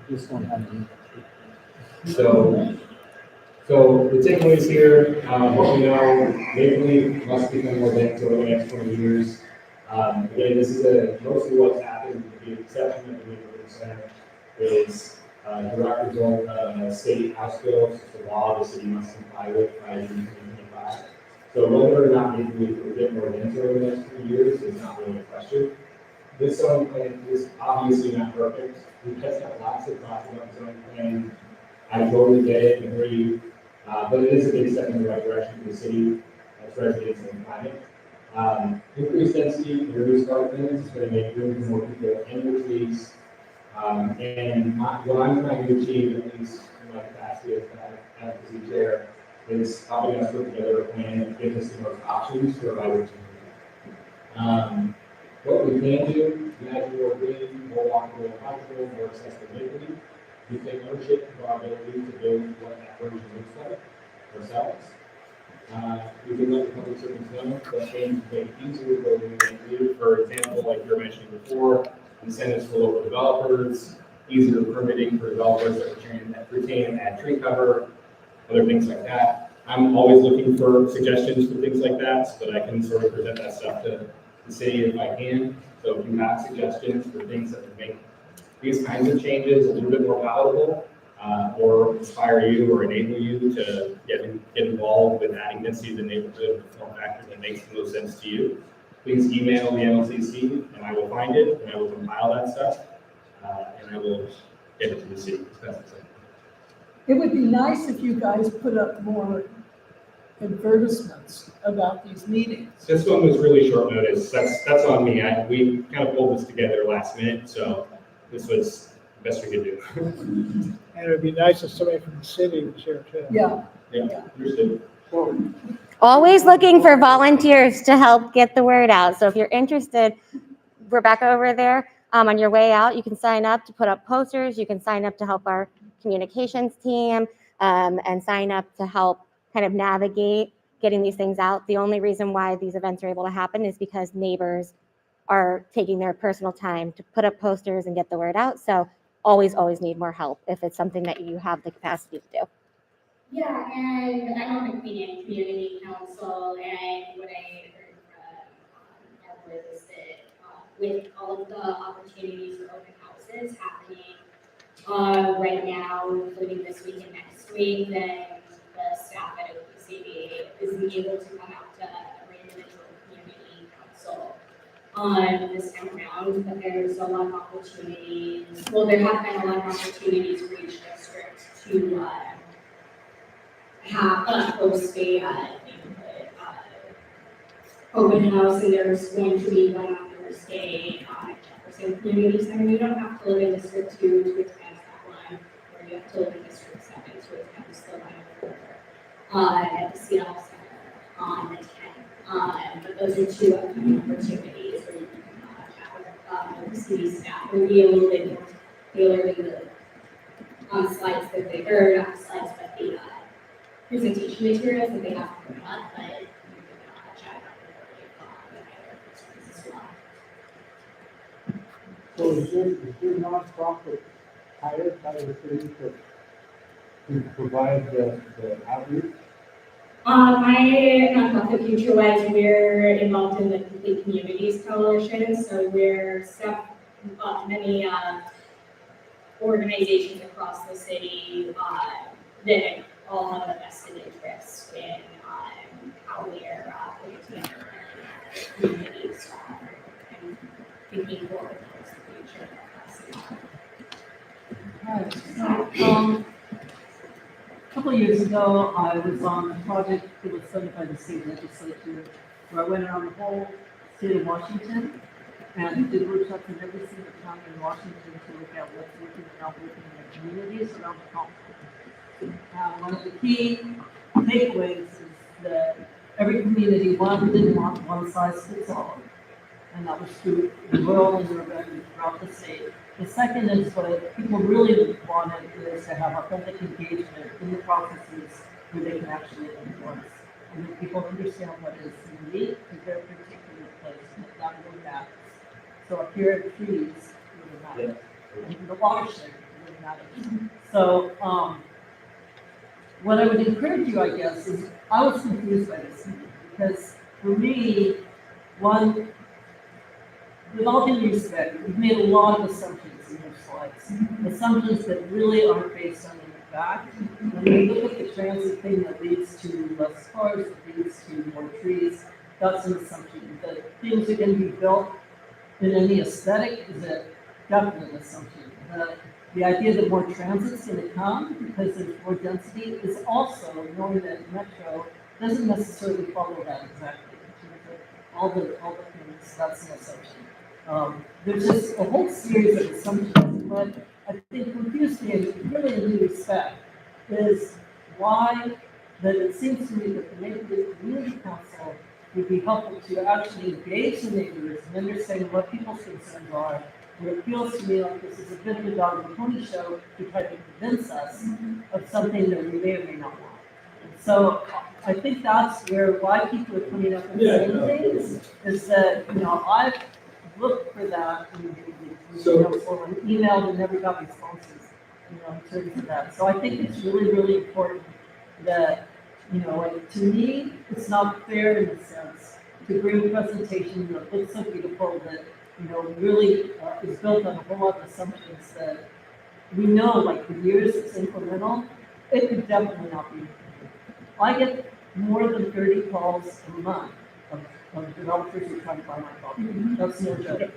This one has. So the takeaways here, what we know, Maple Leaf must become more dense over the next 20 years. Again, this is mostly what's happened, with the exception of the neighborhood center, is direct result of a state house bill, it's a law the city must comply with by June 2025. So whether or not Maple Leaf will get more dense over the next 2 years is not really a question. This zoning plan is obviously not perfect. We've just had lots of talk about the zoning plan. I totally get it and agree, but it is a big step in the right direction for the city, as residents and climate. Increased density, reduced garden limits is going to make room for more people in the trees. And what I'm trying to achieve, at least in my capacity as advocacy chair, is helping us put together a plan that gives us the most options for riders. What we can do, imagine more green, more walkable, more comfortable, more accessible neighborhood. We take ownership of our ability to build what that version looks like ourselves. We can let the public servants know that things make easier building than we do. For example, like you were mentioning before, incentives for local developers, easier permitting for developers that retain and add tree cover, other things like that. I'm always looking for suggestions for things like that, so that I can sort of present that stuff to the city if I can. So if you have suggestions for things that would make these kinds of changes a little bit more palatable, or inspire you or enable you to get involved with adding density to the neighborhood in a form factor that makes the most sense to you, please email the MLCC and I will find it and I will compile that stuff and I will get it to the city as best as I can. It would be nice if you guys put up more advertisements about these meetings. This one was really short notice. That's on me. We kind of pulled this together last minute, so this was the best we could do. And it'd be nice if somebody from the city was here too. Yeah. Yeah, understood. Always looking for volunteers to help get the word out. So if you're interested, Rebecca over there, on your way out, you can sign up to put up posters. You can sign up to help our communications team and sign up to help kind of navigate getting these things out. The only reason why these events are able to happen is because neighbors are taking their personal time to put up posters and get the word out. So always need more help if it's something that you have the capacity to do. Yeah, and I'm on the Community Council, and what I heard from Edward is that with all of the opportunities for open houses happening right now, including this week and next week, then the staff at OPCB isn't able to come out to every individual community council this time around, but there's a lot of opportunities. Well, there have been a lot of opportunities for each district to have host a neighborhood open house, and there's going to be one on Thursday at Jefferson Community Center. You don't have to live in District 2 to attend that one, or you have to live in District 7 to attend the one at the Seattle Center on the 10th. But those are two upcoming opportunities where you can have city staff and be a little bit more tailored in the slides that they, or not slides, but the presentation materials that they have to put up, but you can chat about it as well. So is there nonprofit hired by the city to provide the outreach? My nonprofit FutureWise, we're involved in the Complete Communities Coalition, so we're many organizations across the city that all have a vested interest in how we're putting together communities and thinking forward towards the future. Right, a couple of years ago, I was on a project that was funded by the state legislature, where I went around the whole state of Washington and did workshops in every single county in Washington to look at what's working and not working in their communities around the conflict. One of the key takeaways is that every community, one, didn't want one size fits all. And that was true in rural and urban throughout the state. The second is what people really wanted is to have authentic engagement in the processes where they can actually influence. And that people understand what is unique to their particular place and that really matters. So up here at trees really matters. And the watershed really matters. So what I would encourage you, I guess, is I was confused by this because for me, one, with all due respect, you've made a lot of assumptions in your slides. Assumptions that really aren't based on any fact. When you look at the transit thing that leads to less cars, that leads to more trees, that's an assumption. That things are going to be built in any aesthetic is a definite assumption. The idea that more transit's going to come because there's more density is also knowing that Metro doesn't necessarily follow that exactly. All the things, that's an assumption. There's just a whole series of assumptions. What I think confused me, and really in due respect, is why that it seems to me that the neighborhood community council would be helpful to actually engage the neighbors and understand what people's concerns are. Where it feels to me like this is a bit of a dog and pony show to try to convince us of something that we may or may not want. So I think that's why people are coming up and saying things, is that, I've looked for that and emailed and never got responses, in terms of that. So I think it's really, really important that, to me, it's not fair in a sense to bring a presentation that looks so beautiful that, really is built on a whole lot of assumptions that we know, like for years it's incremental. It could definitely not be. I get more than 30 calls a month of developers who are trying to buy my property. That's no joke.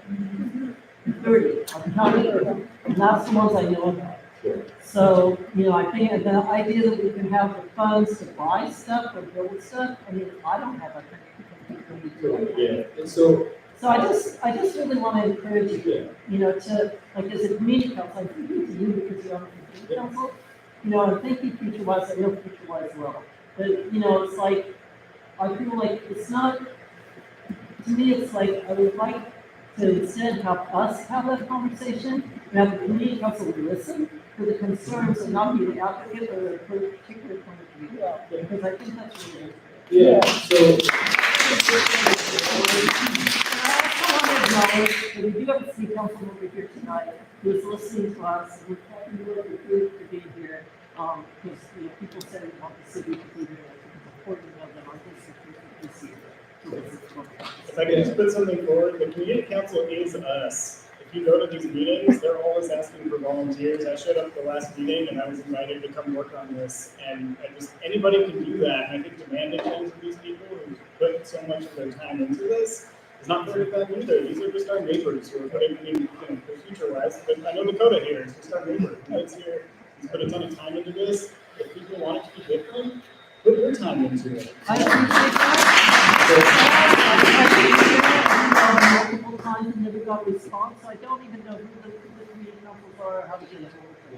30, I'm counting them, and that's the ones I know about. So, I think the idea that we can have the funds to buy stuff or build stuff, I don't have that kind of people. Yeah, and so I just really want to encourage you, to, like, as a community council, I'm thinking to you because you're on the community council, I'm thinking FutureWise, I know FutureWise well. But, it's like, I feel like it's not, to me, it's like, I would like to instead have us have that conversation and have the community council listen to the concerns and not be the advocate or a particular point of view. Because I think that's really important. Yeah, so. I want to acknowledge that we do have a city council member here tonight who is listening to us. We're talking about the group to be here because people said they want the city to be here. It's important to know that our district is here. If I can just put something forward, the community council is us. If you go to these meetings, they're always asking for volunteers. I showed up the last meeting and I was invited to come work on this. And anybody can do that. And I think demanding things of these people who put so much of their time into this is not part of that either. These are just our neighbors who are putting, for FutureWise, but I know Dakota here is just our neighbor. He lives here, he's put a ton of time into this. If people want it to be different, put your time into it. I appreciate that. Multiple times and never got a response. So I don't even know who the community councils are or how to get it.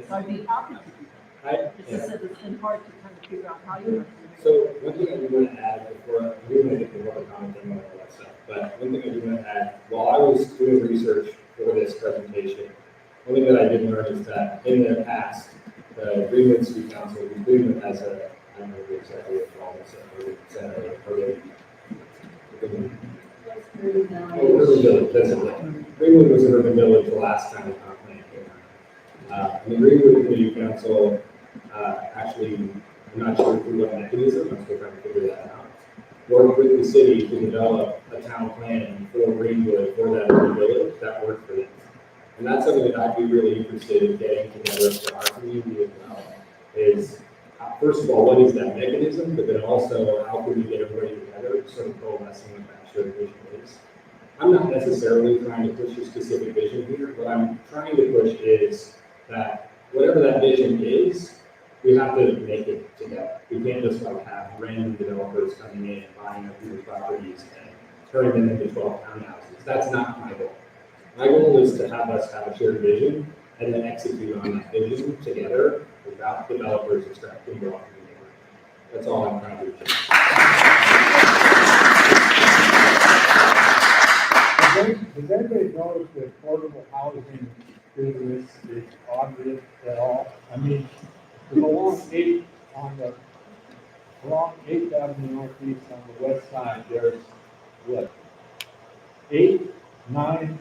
So I'd be happy to do that. It's just that it's been hard to kind of figure out how you. So one thing I do want to add before we're going to get to work on and all that stuff, but one thing I do want to add, while I was doing research for this presentation, one thing that I did learn is that in the past, the Greenwood City Council, Greenwood has a, I don't know exactly what it's called, urban village, that's it. Greenwood was an urban village the last time the comp plan came out. And the Greenwood Community Council, actually, I'm not sure through what mechanism, I'm still trying to figure that out. Worked with the city to develop a town plan for Greenwood, for that urban village, that worked for them. And that's something that I'd be really interested in getting together for our community as well, is, first of all, what is that mechanism, but then also, how can we get everybody together, sort of coalescing with that shared vision is. I'm not necessarily trying to push a specific vision here. What I'm trying to push is that whatever that vision is, we have to make it together. We can't just like have random developers coming in and buying up these properties and turning them into 12 townhouses. That's not my goal. My goal is to have us have a shared vision and then execute on that vision together without developers extracting raw from the neighborhood. That's all I'm trying to achieve. Does anybody notice that affordable housing business is obvious at all? I mean, there's along 8th Avenue Northeast on the west side, there's what? 8, 9,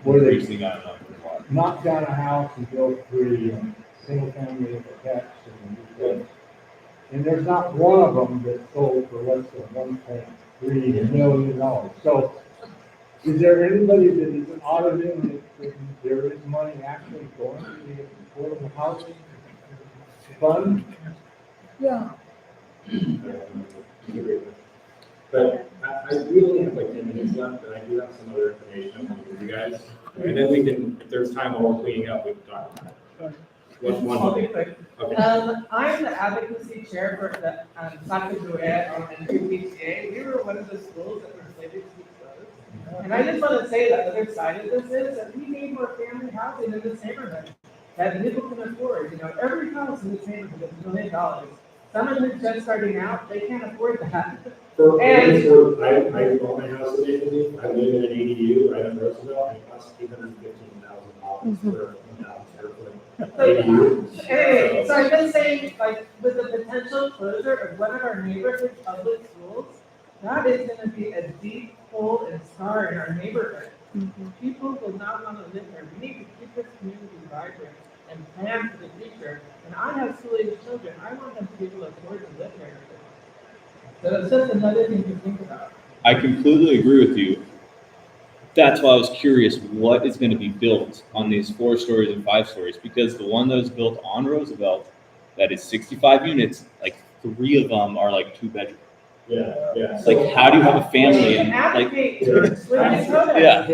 where they Increasing on knocked down a house and built 3 single family attached and there's not one of them that sold for less than $1.3 million. So is there anybody that is auditing that there is money actually going to the affordable housing fund? Yeah. But I really have like 10 minutes left, and I do have some other information I want to give you guys. And then we can, if there's time while we're cleaning up, we can talk about it. I'll be quick. Okay. I'm the advocacy chair for the Sacagawea and UPTA. We were one of the schools that were slated to be closed. And I just want to say that the other side of this is that we need more family housing in this neighborhood that people can afford. You know, every house in this neighborhood is $1 million. Someone who's just starting out, they can't afford that. I bought my house in Maple I live in an ADU right on Roosevelt, and it costs $815,000 for 1,000 square foot ADU. Anyway, so I'm just saying, like, with the potential closure of one of our neighborhood public schools, that is gonna be a deep hole and scar in our neighborhood. People will not wanna live there. We need to keep this community vibrant and plan for the future. And I have school-age children. I want them to be able to afford to live there. So it's just another thing to think about. I completely agree with you. That's why I was curious what is going to be built on these 4 stories and 5 stories, because the one that was built on Roosevelt, that is 65 units, like 3 of them are like 2-bedroom. Yeah. Like, how do you have a family and like? Yeah.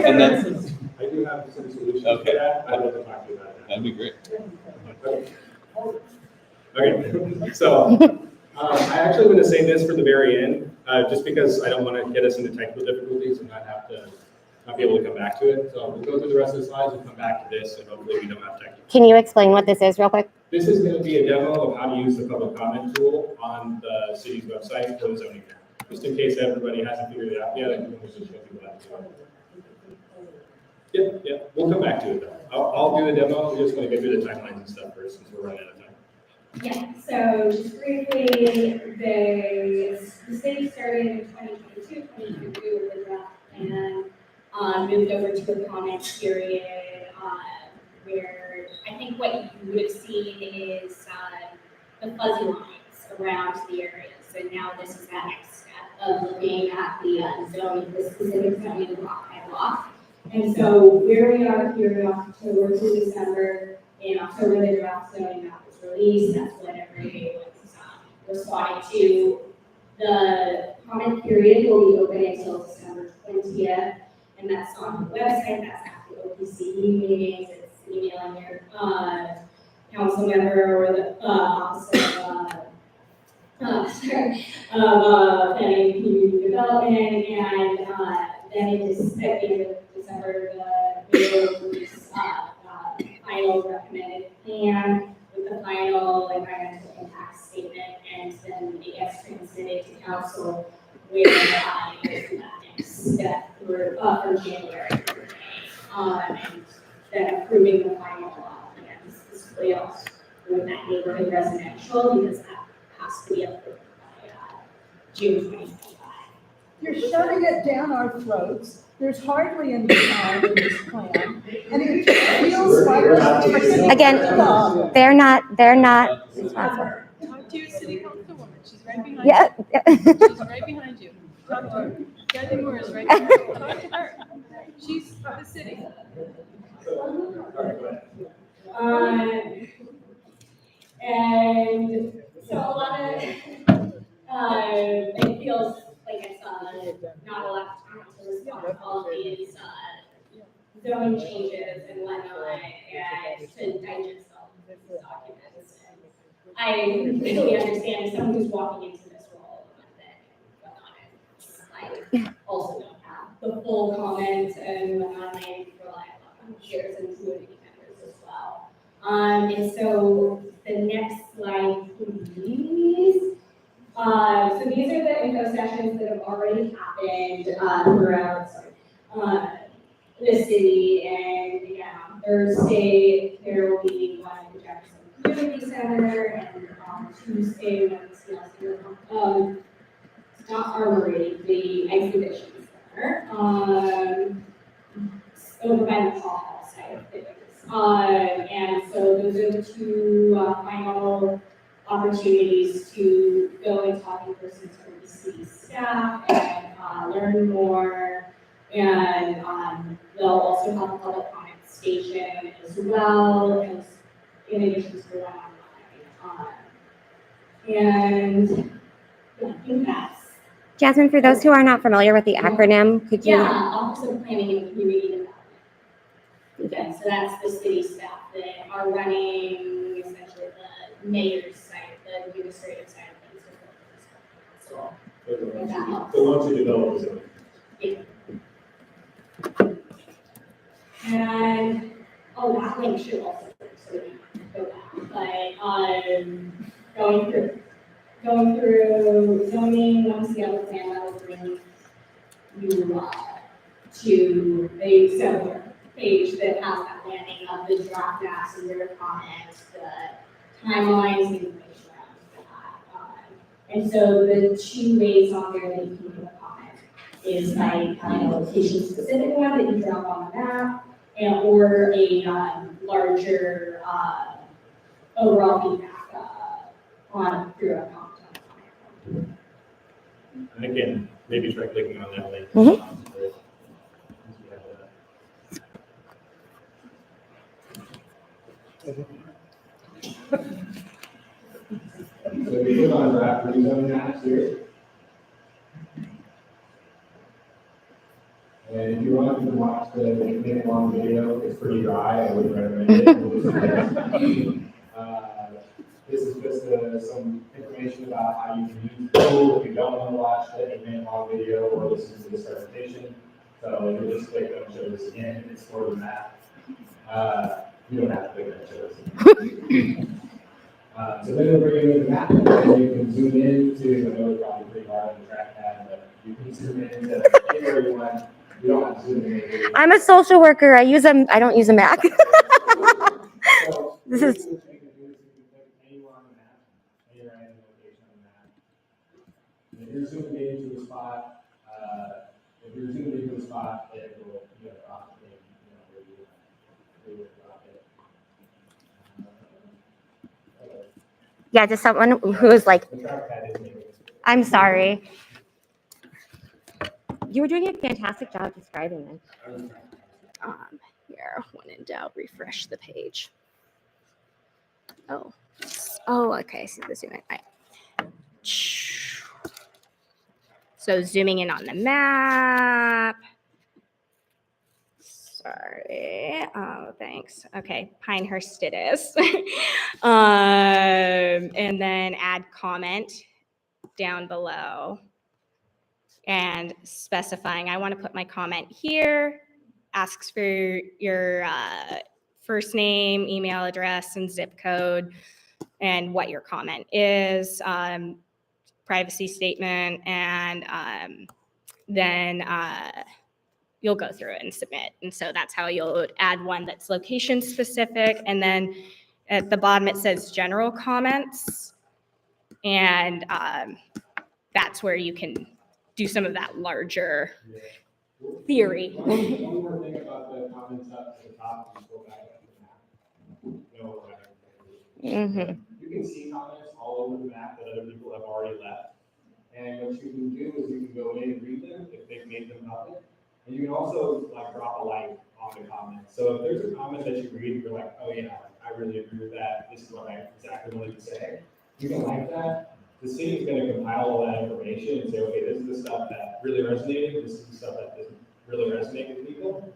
And then. I do have some solutions to that. I'd love to talk to you about that. That'd be great. Okay. So. I actually want to say this for the very end, just because I don't want to get us into technical difficulties and not be able to come back to it. So we'll go through the rest of the slides and come back to this, and hopefully we don't have technical. Can you explain what this is real quick? This is going to be a demo of how to use the public comment tool on the city's website for the zoning map. Just in case everybody hasn't figured it out yet, I can just show people that as well. Yeah, we'll come back to it though. I'll do the demo. We're just going to go through the timelines and stuff first since we're running out of time. Yeah, so just briefly, the city started in 2022, 2023 with the draft and moved over to the comment period, where I think what you would have seen is the fuzzy lines around the area. So now this is that next step of looking at the zoning, the specific zoning block by block. And so where we are here in October to December, in October the draft zoning map was released. That's when everybody was responding to. The comment period will be open until December 20th, and that's on the website. That's at the OPCE meetings. It's emailing your council member or the office of planning and community development, and then it is at the end of December the mayor will release final recommended plan with the final environmental impact statement, and then it gets transmitted to council where it goes to that next step for January, and then approving the final neighborhood residential because that has to be approved by June 2025. You're shoving it down our throats. There's hardly any time in this plan, and it just feels like. Again, they're not responsible. Talk to your city councilwoman, she's right behind you. Yeah. She's right behind you. Talk to her. Kathy Moore is right behind you. Talk to her. She's the city. And so a lot of, it feels like it's not a lot of time to respond to all of these zoning changes and whatnot, and to digest all of these documents. I completely understand as someone who's walking into this role and I also don't have the full comments and whatnot, and I rely on peers and community members as well. And so the next slide, please. So these are the info sessions that have already happened throughout the city, and yeah, Thursday there will be one at the Jefferson Community Center, and Tuesday one not Armory, the exhibition center, over by the hall side of things. And so those are the two final opportunities to go and talk in person to the city staff and learn more. And they'll also have a public comment station as well, as in addition to the one online. And I think that's. Jasmine, for those who are not familiar with the acronym, could you? Yeah, Office of Planning and Community Development. Okay, so that's the city staff that are running essentially the mayor's side, the administrative side of things. So that helps. The ones who develop the zone. Yeah. And, oh, that link should also work, so we can go back. But going through zoning, once the other plan, that will bring you to a similar page that has that landing of the draft maps and your comments, the timelines, the information around that. And so the two ways on there that you can give a comment is by having a location specific one that you drop on the map, and or a larger overall feedback on through a comment. And again, maybe try clicking on that link. So we put on draft rezoning maps here. And if you want, you can watch the minute long video. It's pretty dry. I wouldn't recommend it. We'll just this is just some information about how you can use the tool if you don't want to watch the 8-minute long video or listen to this presentation. So you just click on show this again. It's for the map. You don't have to click on show this. So then we'll bring you to the map, and you can zoom in to, I know it's probably pretty hard on the trackpad, but you can zoom in to anywhere you want. You don't have to zoom in. I'm a social worker. I don't use a Mac. This is. If you're zooming into a spot, it will, drop it, where you drop it. Yeah, just someone who's like, I'm sorry. You were doing a fantastic job describing it. Here, when in doubt, refresh the page. Oh, okay, I see the zoom in. All right. So zooming in on the map. Sorry. Oh, thanks. Okay, Pinehurst it is. And then add comment down below and specifying I want to put my comment here. Asks for your first name, email address, and zip code, and what your comment is. Privacy statement, and then you'll go through it and submit. And so that's how you'll add one that's location specific, and then At the bottom, it says general comments. And that's where you can do some of that larger theory. One more thing about the comments up to the top, and go back up to the map. No, Mhm. you can see comments all over the map that other people have already left. And what you can do is you can go in and read them if they've made them public. And you can also like drop a like on the comment. So if there's a comment that you read, you're like, oh yeah, I really agree with that. This is what I exactly wanted to say. You can like that. The city is going to compile all that information and say, okay, this is the stuff that really resonated. This is the stuff that doesn't really resonate with people.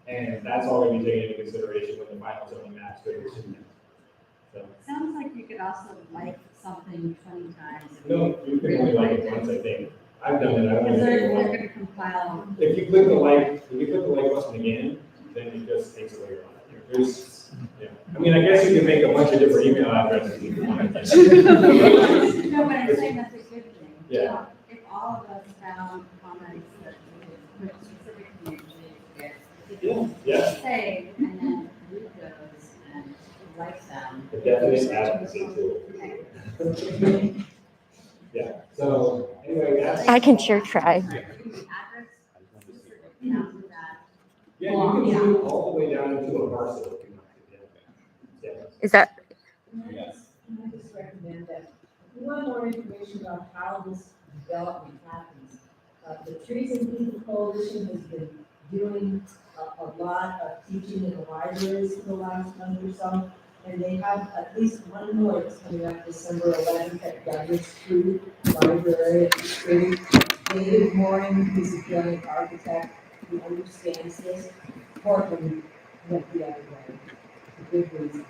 And that's all going to be taken into consideration when the final zoning maps go to city. So. Sounds like you could also like something 20 times. No, you can only like it once, I think. I've done it. I don't Because know. they're going to compile. If you click the like button again, then it just takes away your life. There's, yeah. I mean, I guess you can make a bunch of different email addresses if you want. No, but I'm saying that's a good thing. Yeah. If all of us found comments that we could specifically Yeah. say, and then read those and like them. The definite advocacy tool. Yeah, so anyway, that's. I can sure try. Yeah, you can zoom all the way down into a parcel if you want to. Yeah. Is that, Yes. I just recommend that, if you want more information about how this development happens, the Trees and People Coalition has been doing a lot of teaching in the libraries for the last month or so, and they have at least one more that's coming up December 11th at Douglas Street Library at the street. David Mooring, who's a brilliant architect, who understands this. Portland went the other way, for good reason.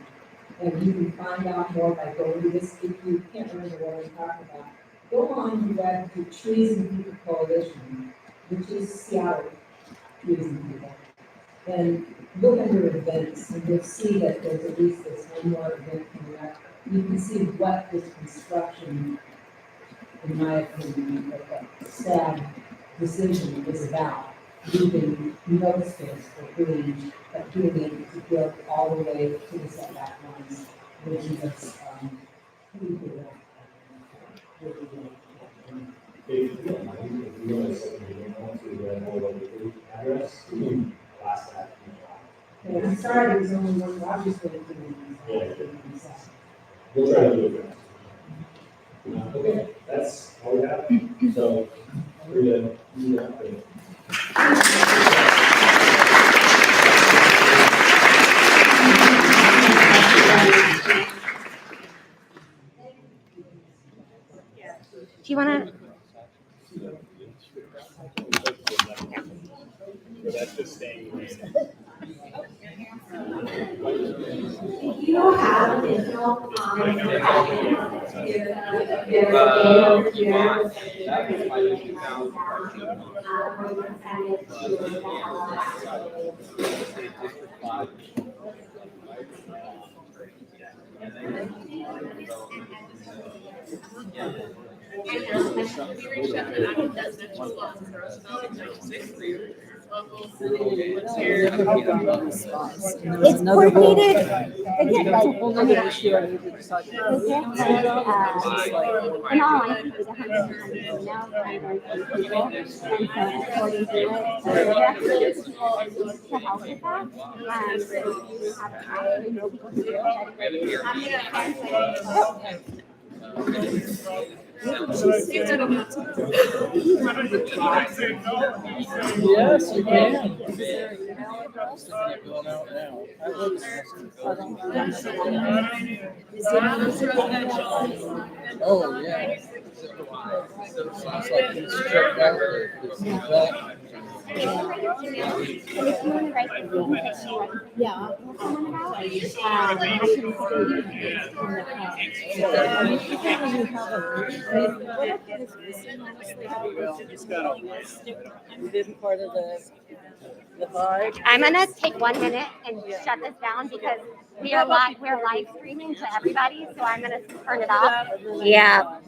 And you can find out more by going to this, if you can't remember what I'm talking about. Go on the web to Trees and People Coalition, which is Seattle Trees and People. And look under events, and you'll see that there's at least this one more event coming up. You can see what this construction, in my opinion, a sad decision is about. Leaving no space for green, but doing it to build all the way to the setback lines, which is, pretty good. If you don't mind, if you want to send me an email to the more local address, you can blast that. And I'm sorry, there's only one, Roger's going to do it. We'll try to do it. Okay, that's all we have. So, we're gonna. do you want to? That's just staying. If you have additional It's coordinated, again, like, I mean, in all honesty, the 100 emails that I learned from people, and so according to it, so directly to help with that, so you have actually know people who do Yes, you can. Oh, yeah. Sounds like you checked out the part of the vibe. I'm gonna take 1 minute and shut this down because we're live streaming to everybody, so I'm gonna turn it off. Yeah.